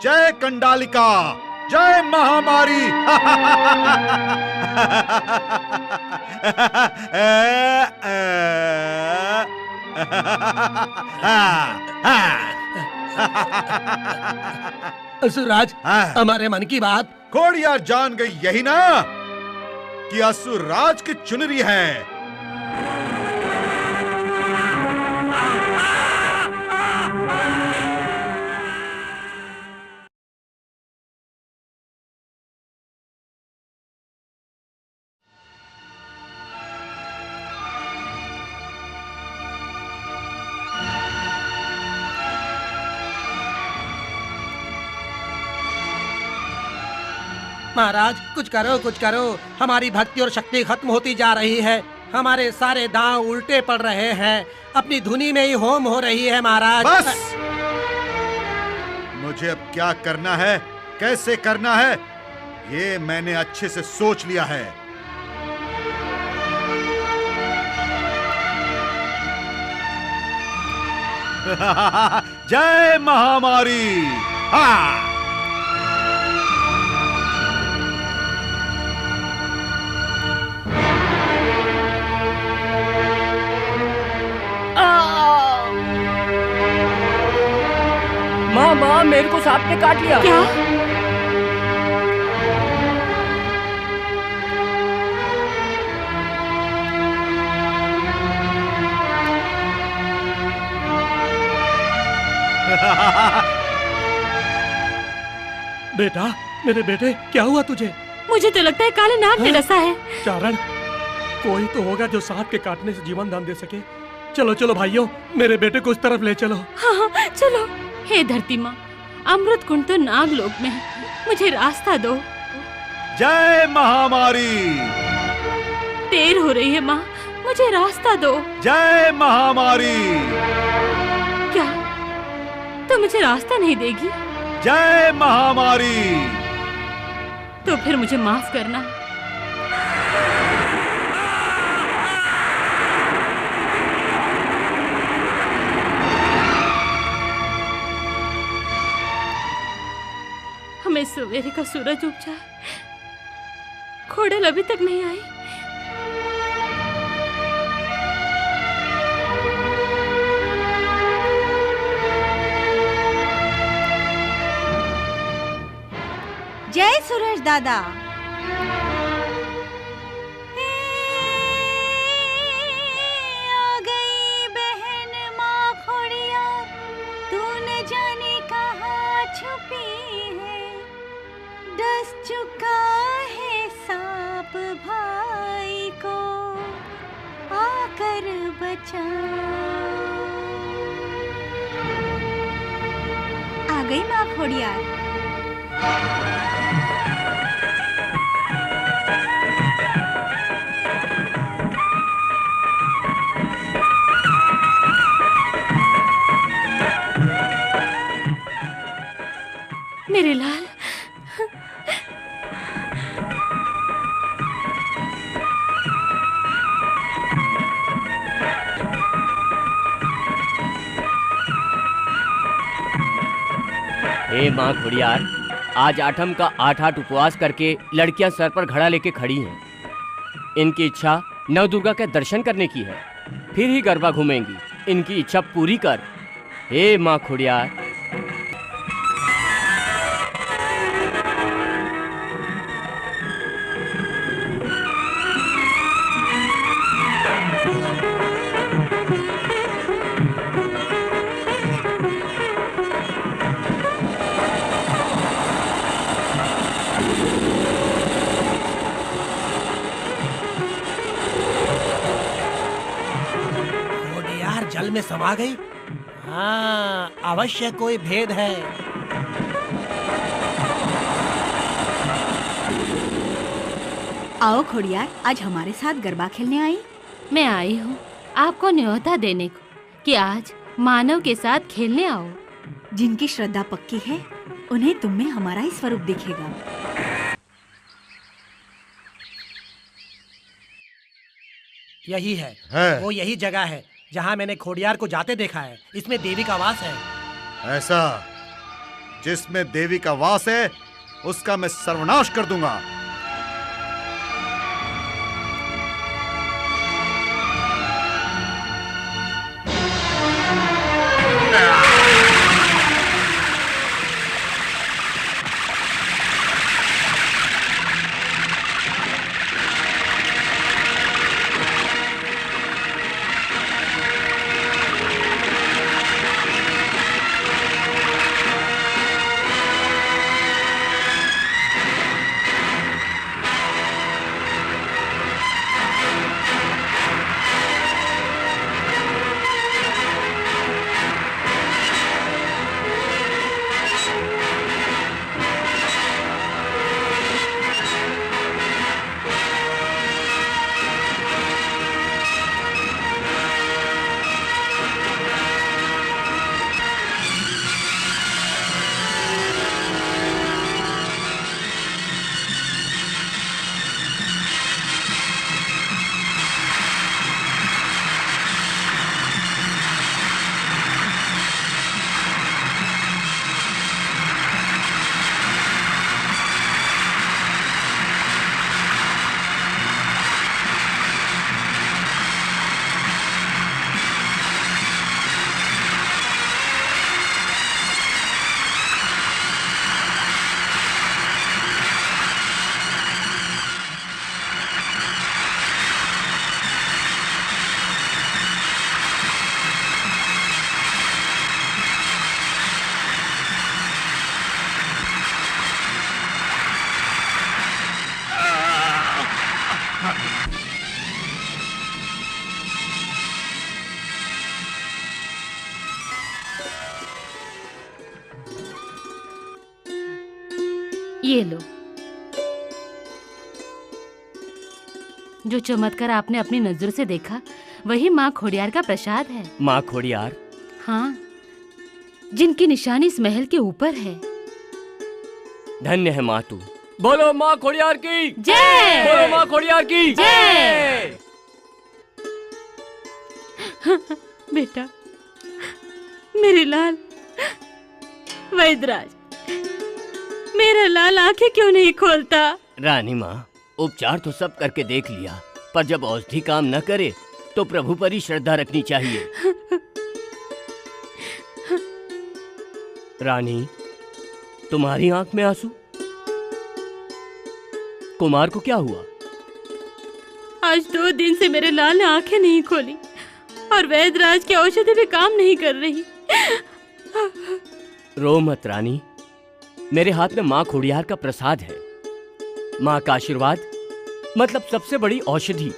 [SPEAKER 3] जय कंडालिका, जय महामारी।
[SPEAKER 11] असुरराज, हमारे मन की बात
[SPEAKER 3] खोड़ियार जान गई यही ना कि असुरराज की चुनरी है।
[SPEAKER 11] महाराज कुछ करो, कुछ करो। हमारी भक्ति और शक्ति खत्म होती जा रही है। हमारे सारे दांव उल्टे पड़ रहे हैं। अपनी धुनी में ही होम हो रही है महाराज।
[SPEAKER 3] बस! मुझे अब क्या करना है, कैसे करना है, ये मैंने अच्छे से सोच लिया है। जय महामारी। हाँ।
[SPEAKER 4] माँ, मेरे को सांप ने काट लिया।
[SPEAKER 2] क्या?
[SPEAKER 5] बेटा, मेरे बेटे, क्या हुआ तुझे?
[SPEAKER 2] मुझे तो लगता है काले नाग ने डसा है।
[SPEAKER 5] चारण, कोई तो होगा जो सांप के काटने से जीवन दान दे सके। चलो चलो भाइयों, मेरे बेटे को उस तरफ ले चलो।
[SPEAKER 2] हाँ, चलो। हे धरती माँ, अमृत कुंड तो नागलोक में है, मुझे रास्ता दो।
[SPEAKER 3] जय महामारी।
[SPEAKER 2] देर हो रही है माँ, मुझे रास्ता दो।
[SPEAKER 3] जय महामारी।
[SPEAKER 2] क्या तो मुझे रास्ता नहीं देगी?
[SPEAKER 3] जय महामारी।
[SPEAKER 2] तो फिर मुझे माफ करना। चाहे सवेरे का सूरज उग जाए, खोड़ल अभी तक नहीं आई।
[SPEAKER 1] जय सूरज दादा। आ गई बहन माँ खोड़िया, तू न जाने कहाँ छुपी है। डस चुका है सांप भाई को, आकर बचा। आ गई माँ खोड़िया।
[SPEAKER 2] मेरे लाल,
[SPEAKER 4] हे माँ खुड़ियार, आज आठम का 8 उपवास करके लड़कियां सर पर घड़ा लेके खड़ी हैं। इनकी इच्छा नव दुर्गा के दर्शन करने की है, फिर ही गरबा घूमेंगी। इनकी इच्छा पूरी कर हे माँ खुड़ियार।
[SPEAKER 11] जल में समा गई। हाँ, अवश्य कोई भेद है।
[SPEAKER 1] आओ खोड़ियार, आज हमारे साथ गरबा खेलने आई।
[SPEAKER 2] मैं आई हूँ आपको न्योता देने को कि आज मानव के साथ खेलने आओ।
[SPEAKER 1] जिनकी श्रद्धा पक्की है, उन्हें तुम में हमारा ही स्वरूप दिखेगा।
[SPEAKER 11] यही है। वो यही जगह है जहाँ मैंने खोड़ियार को जाते देखा है। इसमें देवी का वास है।
[SPEAKER 3] ऐसा? जिसमें देवी का वास है उसका मैं सर्वनाश कर दूंगा।
[SPEAKER 2] ये लो, जो चमत्कार आपने अपनी नजर से देखा वही माँ खोड़ियार का प्रसाद है।
[SPEAKER 4] माँ खोड़ियार?
[SPEAKER 2] हाँ, जिनकी निशानी इस महल के ऊपर है।
[SPEAKER 4] धन्य है माँ तू। बोलो माँ खोड़ियार की
[SPEAKER 2] जय।
[SPEAKER 4] बोलो माँ खोड़ियार की
[SPEAKER 2] जय। बेटा, मेरे लाल, वैदराज, मेरा लाल आंखें क्यों नहीं खोलता?
[SPEAKER 4] रानी माँ, उपचार तो सब करके देख लिया, पर जब औषधि काम न करे तो प्रभु पर ही श्रद्धा रखनी चाहिए। रानी, तुम्हारी आंख में आंसू? कुमार को क्या हुआ?
[SPEAKER 2] आज 2 दिन से मेरे लाल ने आंखें नहीं खोली और वैद्यराज की औषधि भी काम नहीं कर रही।
[SPEAKER 4] रो मत रानी, मेरे हाथ में माँ खोड़ियार का प्रसाद है। माँ का आशीर्वाद मतलब सबसे बड़ी औषधि।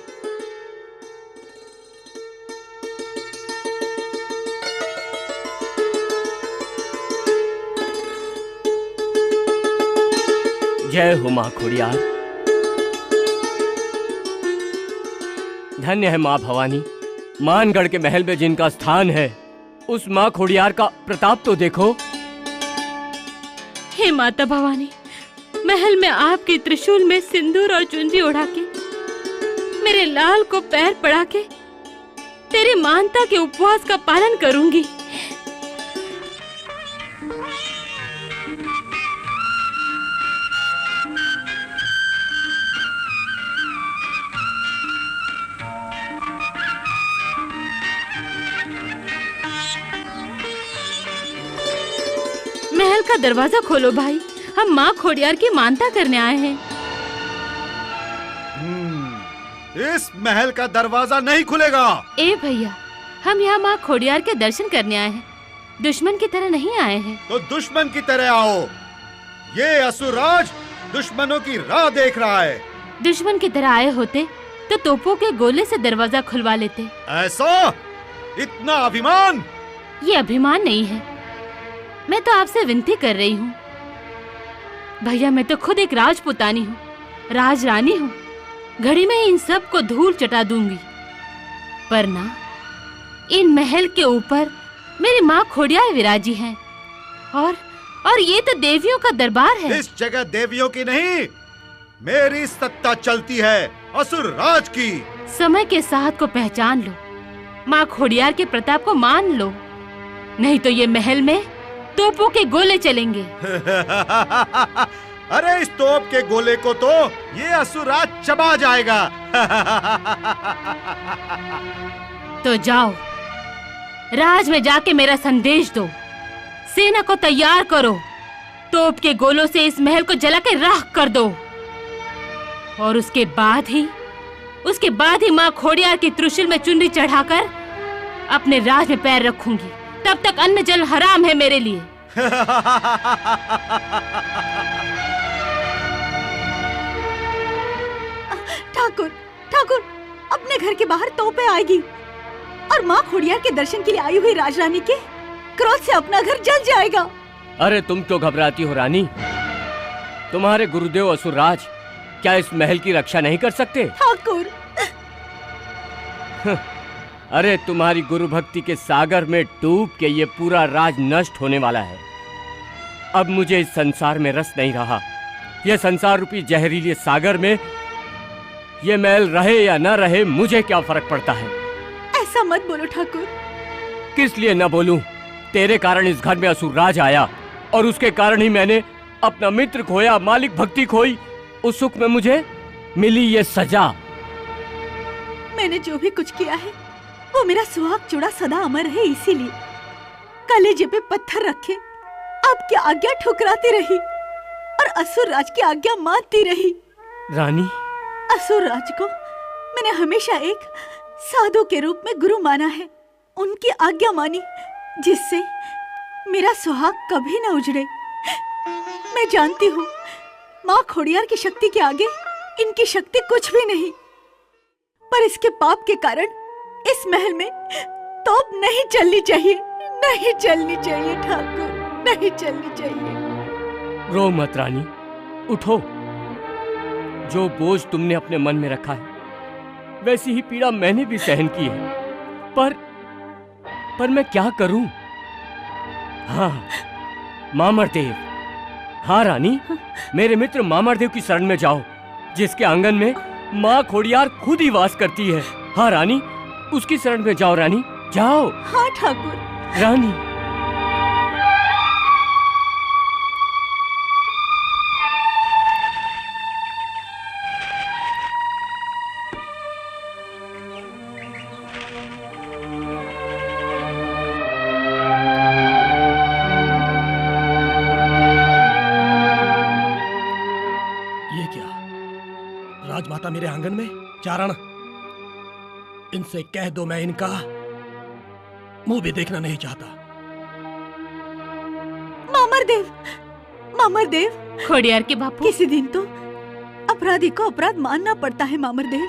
[SPEAKER 4] जय हो माँ खोड़ियार। धन्य है माँ भवानी। मानगढ़ के महल में जिनका स्थान है, उस माँ खोड़ियार का प्रताप तो देखो।
[SPEAKER 2] हे माता भवानी, महल में आपके त्रिशूल में सिंदूर और चुनरी उड़ा के मेरे लाल को पैर पड़ा के तेरी मानता के उपवास का पालन करूंगी। महल का दरवाजा खोलो भाई, हम माँ खोड़ियार की मानता करने आए हैं।
[SPEAKER 3] इस महल का दरवाजा नहीं खुलेगा।
[SPEAKER 2] ए भैया, हम यहाँ माँ खोड़ियार के दर्शन करने आए हैं, दुश्मन की तरह नहीं आए हैं।
[SPEAKER 3] तो दुश्मन की तरह आओ। ये असुरराज दुश्मनों की राह देख रहा है।
[SPEAKER 2] दुश्मन की तरह आए होते तो तोपों के गोले से दरवाजा खुलवा लेते।
[SPEAKER 3] ऐसा? इतना अभिमान?
[SPEAKER 2] ये अभिमान नहीं है, मैं तो आपसे विनती कर रही हूँ। भैया, मैं तो खुद एक राजपुतानी हूँ, राजरानी हूँ। घड़ी में इन सब को धूल चटा दूंगी, पर ना, इन महल के ऊपर मेरी माँ खोड़ियार विराजी हैं। और ये तो देवियों का दरबार है।
[SPEAKER 3] इस जगह देवियों की नहीं, मेरी सत्ता चलती है, असुर राज की।
[SPEAKER 2] समय के साथ को पहचान लो, माँ खोड़ियार के प्रताप को मान लो, नहीं तो ये महल में तोपों के गोले चलेंगे।
[SPEAKER 3] अरे इस तोप के गोले को तो ये असुरराज चबा जाएगा।
[SPEAKER 2] तो जाओ, राज में जाके मेरा संदेश दो, सेना को तैयार करो, तोप के गोलों से इस महल को जला के राख कर दो, और उसके बाद ही माँ खोड़ियार की त्रिशूल में चुनरी चढ़ाकर अपने राज में पैर रखूंगी। तब तक अन्न जल हराम है मेरे लिए।
[SPEAKER 1] ठाकुर, अपने घर के बाहर तोपें आएगी और माँ खोड़ियार के दर्शन के लिए आई हुई राजरानी के क्रोध से अपना घर जल जाएगा।
[SPEAKER 4] अरे तुम क्यों घबराती हो रानी? तुम्हारे गुरुदेव असुरराज क्या इस महल की रक्षा नहीं कर सकते?
[SPEAKER 1] ठाकुर,
[SPEAKER 4] अरे तुम्हारी गुरु भक्ति के सागर में डूब के ये पूरा राज नष्ट होने वाला है। अब मुझे इस संसार में रस नहीं रहा। ये संसार रूपी जहरीले सागर में ये महल रहे या न रहे, मुझे क्या फर्क पड़ता है?
[SPEAKER 1] ऐसा मत बोलो ठाकुर।
[SPEAKER 4] किस लिए न बोलूं? तेरे कारण इस घर में असुरराज आया और उसके कारण ही मैंने अपना मित्र खोया, मालिक भक्ति खोई। उस सुख में मुझे मिली ये सजा।
[SPEAKER 1] मैंने जो भी कुछ किया है वो मेरा सुहाग चूड़ा सदा अमर है, इसीलिए कलेजे पे पत्थर रखे आपकी आज्ञा ठुकराती रही और असुरराज की आज्ञा मानती रही।
[SPEAKER 4] रानी,
[SPEAKER 1] असुरराज को मैंने हमेशा एक साधु के रूप में गुरु माना है, उनकी आज्ञा मानी, जिससे मेरा सुहाग कभी न उजड़े। मैं जानती हूँ माँ खोड़ियार की शक्ति के आगे इनकी शक्ति कुछ भी नहीं, पर इसके पाप के कारण इस महल में तोप नहीं चलनी चाहिए, नहीं चलनी चाहिए ठाकुर, नहीं चलनी चाहिए।
[SPEAKER 4] रो मत रानी, उठो। जो बोझ तुमने अपने मन में रखा है वैसी ही पीड़ा मैंने भी सहन की है, पर मैं क्या करूं? हाँ, मामरदेव। हाँ रानी, मेरे मित्र मामरदेव की शरण में जाओ, जिसके आंगन में माँ खोड़ियार खुद ही वास करती है। हाँ रानी, उसकी शरण में जाओ रानी, जाओ।
[SPEAKER 1] हाँ ठाकुर।
[SPEAKER 4] रानी,
[SPEAKER 5] आंगन में। चारण, इनसे कह दो मैं इनका मुंह भी देखना नहीं चाहता।
[SPEAKER 1] मामरदेव,
[SPEAKER 2] खोडियार के बापू,
[SPEAKER 1] किसी दिन तो अपराधी को अपराध मानना पड़ता है। मामरदेव,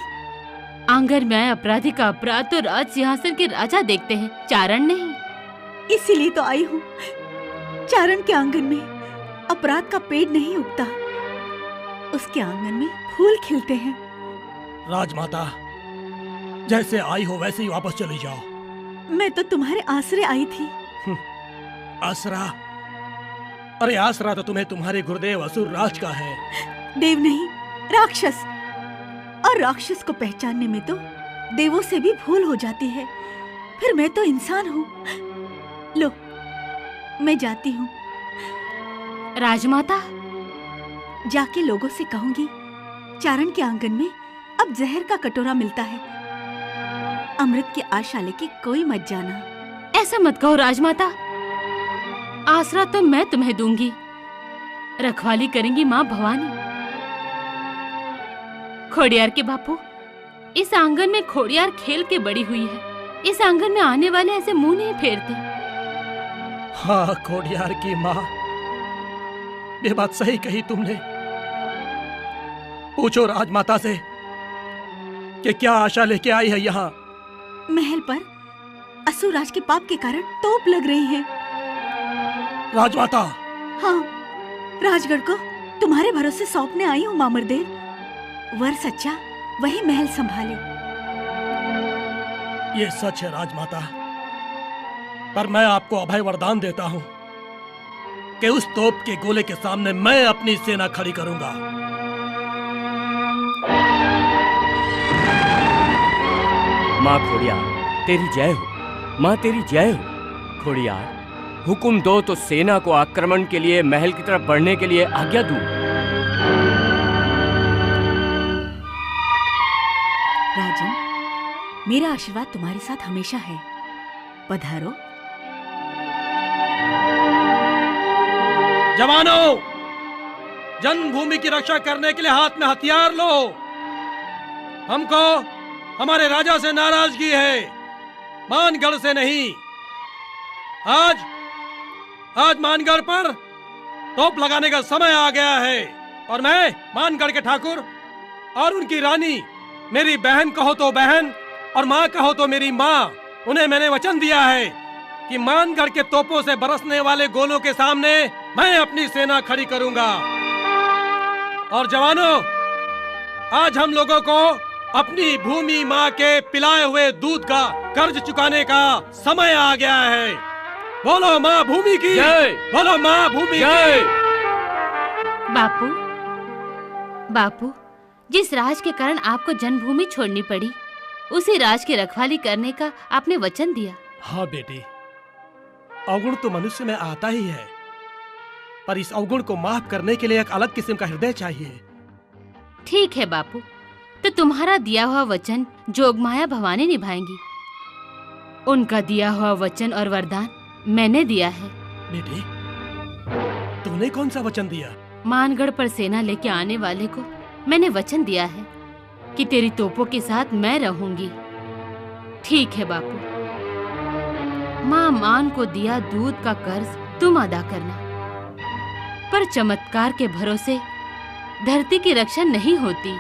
[SPEAKER 2] आंगन में आए अपराधी का अपराध तो राज सिंहासन के राजा देखते हैं, चारण नहीं।
[SPEAKER 1] इसीलिए तो आई हूँ। चारण के आंगन में अपराध का पेड़ नहीं उगता, उसके आंगन में फूल खिलते हैं।
[SPEAKER 5] राजमाता, जैसे आई हो वैसे ही वापस चली जाओ।
[SPEAKER 1] मैं तो तुम्हारे आसरे आई थी।
[SPEAKER 5] आसरा? अरे आसरा तो तुम्हें तुम्हारे गुरुदेव असुर राज का है।
[SPEAKER 1] देव नहीं, राक्षस। और राक्षस को पहचानने में तो देवों से भी भूल हो जाती है। फिर मैं तो इंसान हूँ। लो, मैं जाती हूँ।
[SPEAKER 2] राजमाता,
[SPEAKER 1] जाके लोगों से कहूंगी चारण के आंगन में अब जहर का कटोरा मिलता है। अमृत की आशा लेके कोई मत जाना।
[SPEAKER 2] ऐसा मत कहो राजमाता। आसरा तो मैं तुम्हें दूंगी, रखवाली करेंगी माँ भवानी। खोडियार के बापू, इस आंगन में खोडियार खेल के बड़ी हुई है। इस आंगन में आने वाले ऐसे मुंह नहीं फेरते।
[SPEAKER 5] हाँ खोडियार की माँ, ये बात सही कही तुमने। पूछो राजमाता से कि क्या आशा लेके आई है यहाँ।
[SPEAKER 1] महल पर असुरराज के पाप के कारण तोप लग रही है।
[SPEAKER 5] राजमाता?
[SPEAKER 1] हाँ, राजगढ़ को तुम्हारे भरोसे सौंपने आई हूँ मामरदेव। वर सच्चा वही महल संभाले।
[SPEAKER 5] ये सच है राजमाता, पर मैं आपको अभय वरदान देता हूँ कि उस तोप के गोले के सामने मैं अपनी सेना खड़ी करूंगा।
[SPEAKER 4] माँ खोडियार, तेरी जय हो। माँ तेरी जय हो। खोडियार, हुक्म दो तो सेना को आक्रमण के लिए महल की तरफ बढ़ने के लिए आज्ञा दूं।
[SPEAKER 1] राजन, मेरा आशीर्वाद तुम्हारे साथ हमेशा है। पधारो।
[SPEAKER 5] जवानों, जन्मभूमि की रक्षा करने के लिए हाथ में हथियार लो। हमको हमारे राजा से नाराजगी है, मानगढ़ से नहीं। आज मानगढ़ पर तोप लगाने का समय आ गया है और मैं मानगढ़ के ठाकुर और उनकी रानी, मेरी बहन कहो तो बहन और माँ कहो तो मेरी माँ, उन्हें मैंने वचन दिया है कि मानगढ़ के तोपों से बरसने वाले गोलों के सामने मैं अपनी सेना खड़ी करूंगा। और जवानों, आज हम लोगों को अपनी भूमि माँ के पिलाए हुए दूध का कर्ज चुकाने का समय आ गया है। बोलो माँ भूमि की जय, बोलो माँ भूमि की।
[SPEAKER 2] बापू, जिस राज के कारण आपको जन्मभूमि छोड़नी पड़ी, उसी राज की रखवाली करने का आपने वचन दिया।
[SPEAKER 5] हाँ बेटी, अवगुण तो मनुष्य में आता ही है, पर इस अवगुण को माफ करने के लिए एक अलग किस्म का हृदय चाहिए।
[SPEAKER 2] ठीक है बापू, तो तुम्हारा दिया हुआ वचन जोगमाया भवानी निभाएंगी। उनका दिया हुआ वचन और वरदान मैंने दिया है।
[SPEAKER 5] बेटी, तूने कौन सा वचन दिया?
[SPEAKER 2] मानगढ़ पर सेना लेके आने वाले को मैंने वचन दिया है कि तेरी तोपों के साथ मैं रहूंगी। ठीक है बापू, माँ मान को दिया दूध का कर्ज तुम अदा करना, पर चमत्कार के भरोसे धरती की रक्षा नहीं होती।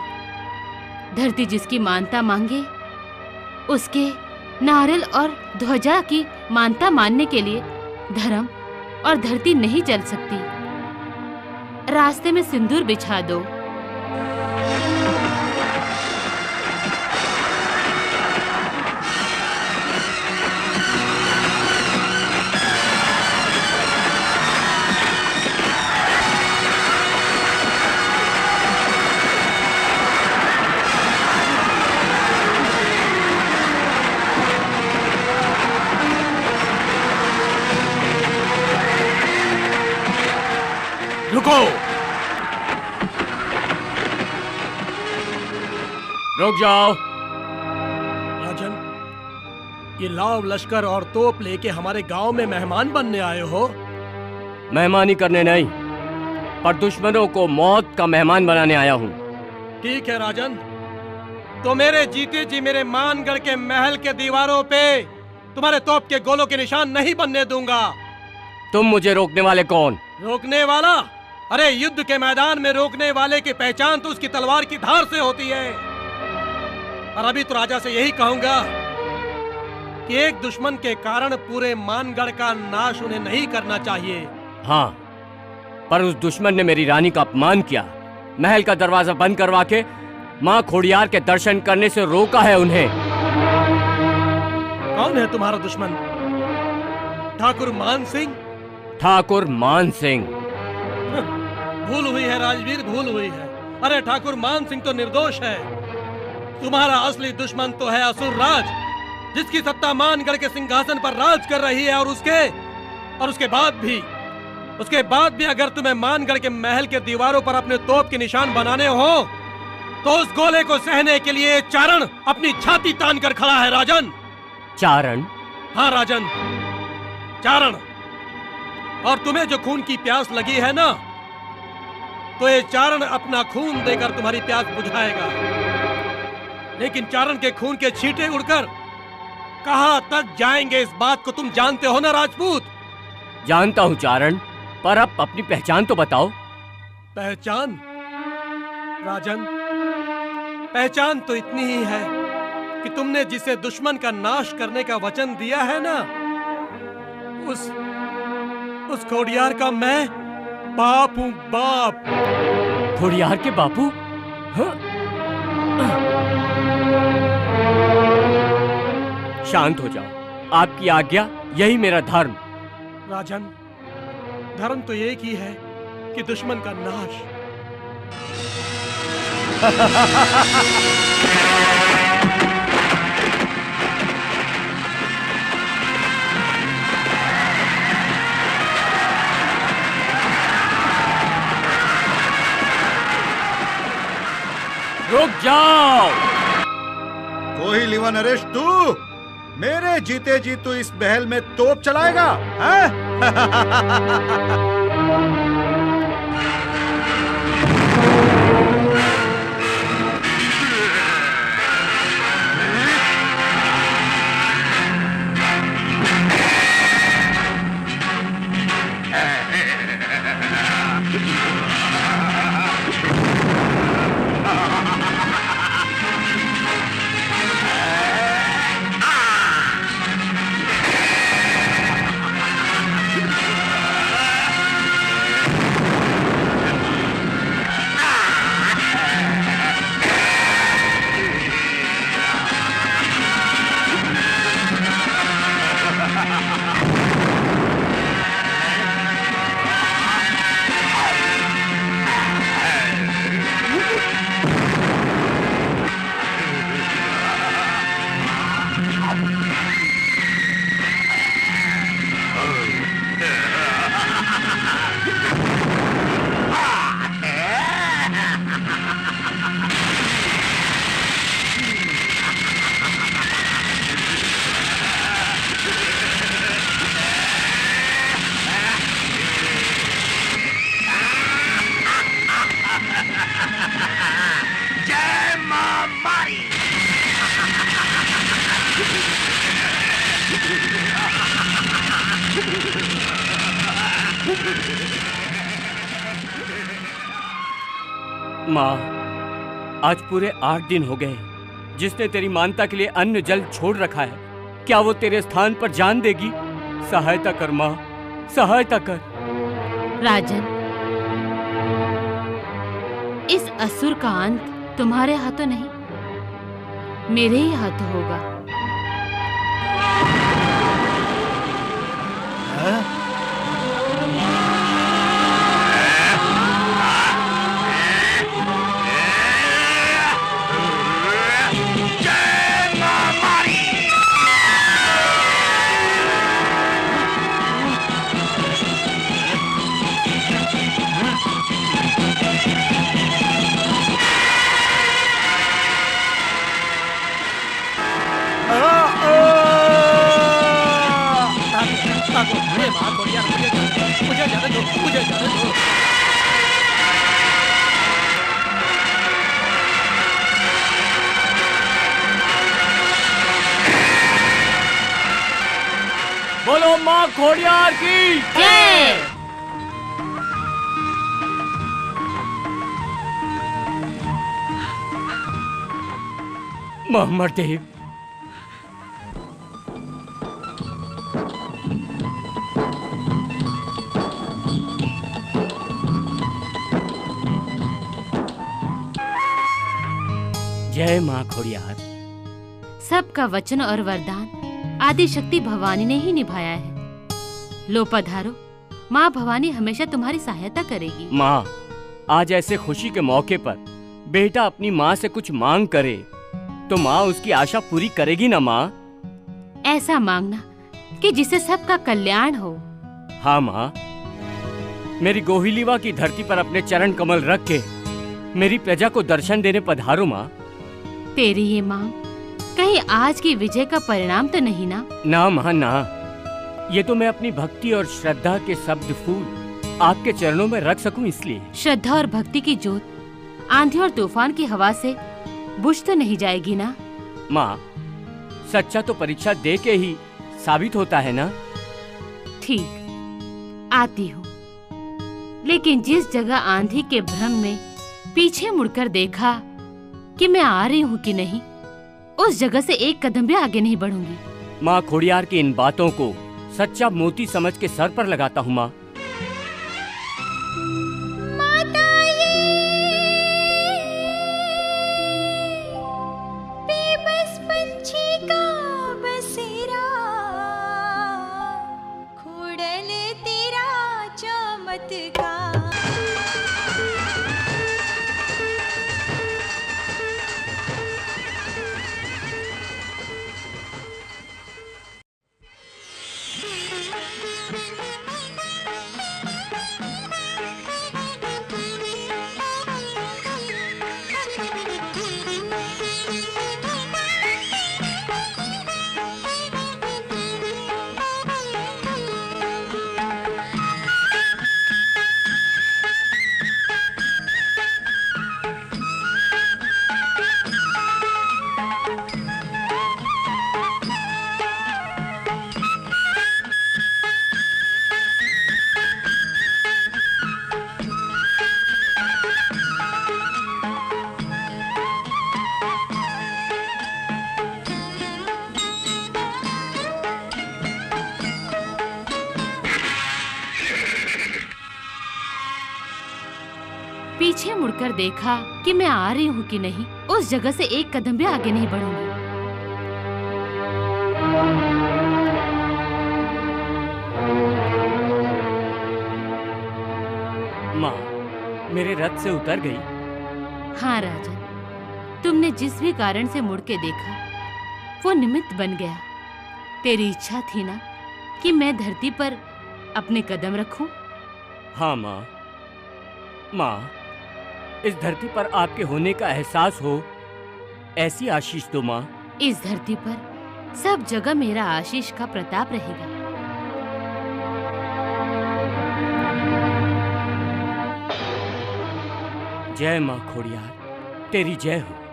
[SPEAKER 2] धरती जिसकी मानता मांगे, उसके नारियल और ध्वजा की मानता मानने के लिए धर्म और धरती नहीं चल सकती। रास्ते में सिंदूर बिछा दो।
[SPEAKER 5] रुको!
[SPEAKER 4] रुक जाओ।
[SPEAKER 5] राजन, ये लाव लश्कर और तोप लेके हमारे गांव में मेहमान बनने आए हो?
[SPEAKER 4] मेहमानी करने नहीं, पर दुश्मनों को मौत का मेहमान बनाने आया हूँ।
[SPEAKER 5] ठीक है राजन, तो मेरे जीते जी मेरे मानगढ़ के महल के दीवारों पे तुम्हारे तोप के गोलों के निशान नहीं बनने दूंगा।
[SPEAKER 4] तुम मुझे रोकने वाले कौन?
[SPEAKER 5] रोकने वाला? अरे युद्ध के मैदान में रोकने वाले की पहचान तो उसकी तलवार की धार से होती है। और अभी तो राजा से यही कहूंगा कि एक दुश्मन के कारण पूरे मानगढ़ का नाश उन्हें नहीं करना चाहिए।
[SPEAKER 4] हाँ, पर उस दुश्मन ने मेरी रानी का अपमान किया, महल का दरवाजा बंद करवा के माँ खोड़ियार के दर्शन करने से रोका है उन्हें।
[SPEAKER 5] कौन है तुम्हारा दुश्मन? ठाकुर मान सिंह?
[SPEAKER 4] ठाकुर मान सिंह।
[SPEAKER 5] भूल हुई है राजवीर, भूल हुई है। अरे ठाकुर मान सिंह तो निर्दोष है। तुम्हारा असली दुश्मन तो है असुर राज, जिसकी सत्ता मानगढ़ के सिंहासन पर राज कर रही है। और उसके बाद भी अगर तुम्हें मानगढ़ के महल के दीवारों पर अपने तोप के निशान बनाने हो तो उस गोले को सहने के लिए चारण अपनी छाती तान कर खड़ा है राजन।
[SPEAKER 4] चारण?
[SPEAKER 5] हाँ राजन, चारण। और तुम्हें जो खून की प्यास लगी है ना, तो ये चारण अपना खून देकर तुम्हारी प्यास बुझाएगा। लेकिन चारण के खून के छींटे उड़कर कहां तक जाएंगे, इस बात को तुम जानते हो ना राजपूत?
[SPEAKER 4] जानता हूँ चारण, पर अब अपनी पहचान तो बताओ।
[SPEAKER 5] पहचान? राजन, पहचान तो इतनी ही है कि तुमने जिसे दुश्मन का नाश करने का वचन दिया है ना, उस खोड़ियार का मैं बाप हूँ, बाप।
[SPEAKER 4] खोड़ियार के बापू? हाँ? शांत हो जाओ, आपकी आज्ञा, यही मेरा धर्म।
[SPEAKER 5] राजन, धर्म तो एक ही है कि दुश्मन का नाश।
[SPEAKER 4] रुक जाओ।
[SPEAKER 3] कोहिलीवा नरेश, तू मेरे जीते जी तू इस महल में तोप चलाएगा?
[SPEAKER 4] माँ, आज पूरे 8 दिन हो गए जिसने तेरी मानता के लिए अन्न जल छोड़ रखा है। क्या वो तेरे स्थान पर जान देगी? सहायता कर माँ, सहायता कर।
[SPEAKER 2] राजन, इस असुर का अंत तुम्हारे हाथों नहीं, मेरे ही हाथों होगा।
[SPEAKER 5] मुझे जाने दो।
[SPEAKER 4] बोलो माँ खोडियार की
[SPEAKER 2] जय।
[SPEAKER 4] माँ अमरदेव, जय माँ खोडियार।
[SPEAKER 2] सबका वचन और वरदान आदि शक्ति भवानी ने ही निभाया है। लो पधारो, माँ भवानी हमेशा तुम्हारी सहायता करेगी।
[SPEAKER 4] माँ, आज ऐसे खुशी के मौके पर बेटा अपनी माँ से कुछ मांग करे तो माँ उसकी आशा पूरी करेगी ना माँ?
[SPEAKER 2] ऐसा मांगना कि जिससे सबका कल्याण हो।
[SPEAKER 4] हाँ माँ, मेरी गोहिलीवा की धरती पर अपने चरण कमल रख के मेरी प्रजा को दर्शन देने पधारो माँ।
[SPEAKER 2] तेरी ये मांग कहीं आज की विजय का परिणाम तो नहीं ना?
[SPEAKER 4] ना माँ ना, ये तो मैं अपनी भक्ति और श्रद्धा के शब्द फूल आपके चरणों में रख सकूं इसलिए।
[SPEAKER 2] श्रद्धा और भक्ति की जोत आंधी और तूफान की हवा से बुझ तो नहीं जाएगी ना?
[SPEAKER 4] माँ, सच्चा तो परीक्षा दे के ही साबित होता है ना?
[SPEAKER 2] ठीक, आती हूँ। लेकिन जिस जगह आंधी के भ्रम में पीछे मुड़कर देखा कि मैं आ रही हूँ कि नहीं, उस जगह से एक कदम भी आगे नहीं बढ़ूंगी।
[SPEAKER 4] माँ खोडियार की इन बातों को सच्चा मोती समझ के सर पर लगाता हूँ माँ।
[SPEAKER 9] बेबस पंछी का बसेरा, खोड़ल तेरा चमत्कार।
[SPEAKER 2] पीछे मुड़कर देखा कि मैं आ रही हूँ कि नहीं, उस जगह से एक कदम भी आगे नहीं बढ़ूंगी।
[SPEAKER 4] माँ, मेरे रथ से उतर गई?
[SPEAKER 2] हाँ राजन, तुमने जिस भी कारण से मुड़ के देखा वो निमित्त बन गया। तेरी इच्छा थी ना कि मैं धरती पर अपने कदम रखूं?
[SPEAKER 4] हाँ माँ। माँ, इस धरती पर आपके होने का एहसास हो, ऐसी आशीष दो माँ।
[SPEAKER 2] इस धरती पर सब जगह मेरा आशीष का प्रताप रहेगा।
[SPEAKER 4] जय माँ खोडियार, तेरी जय हो।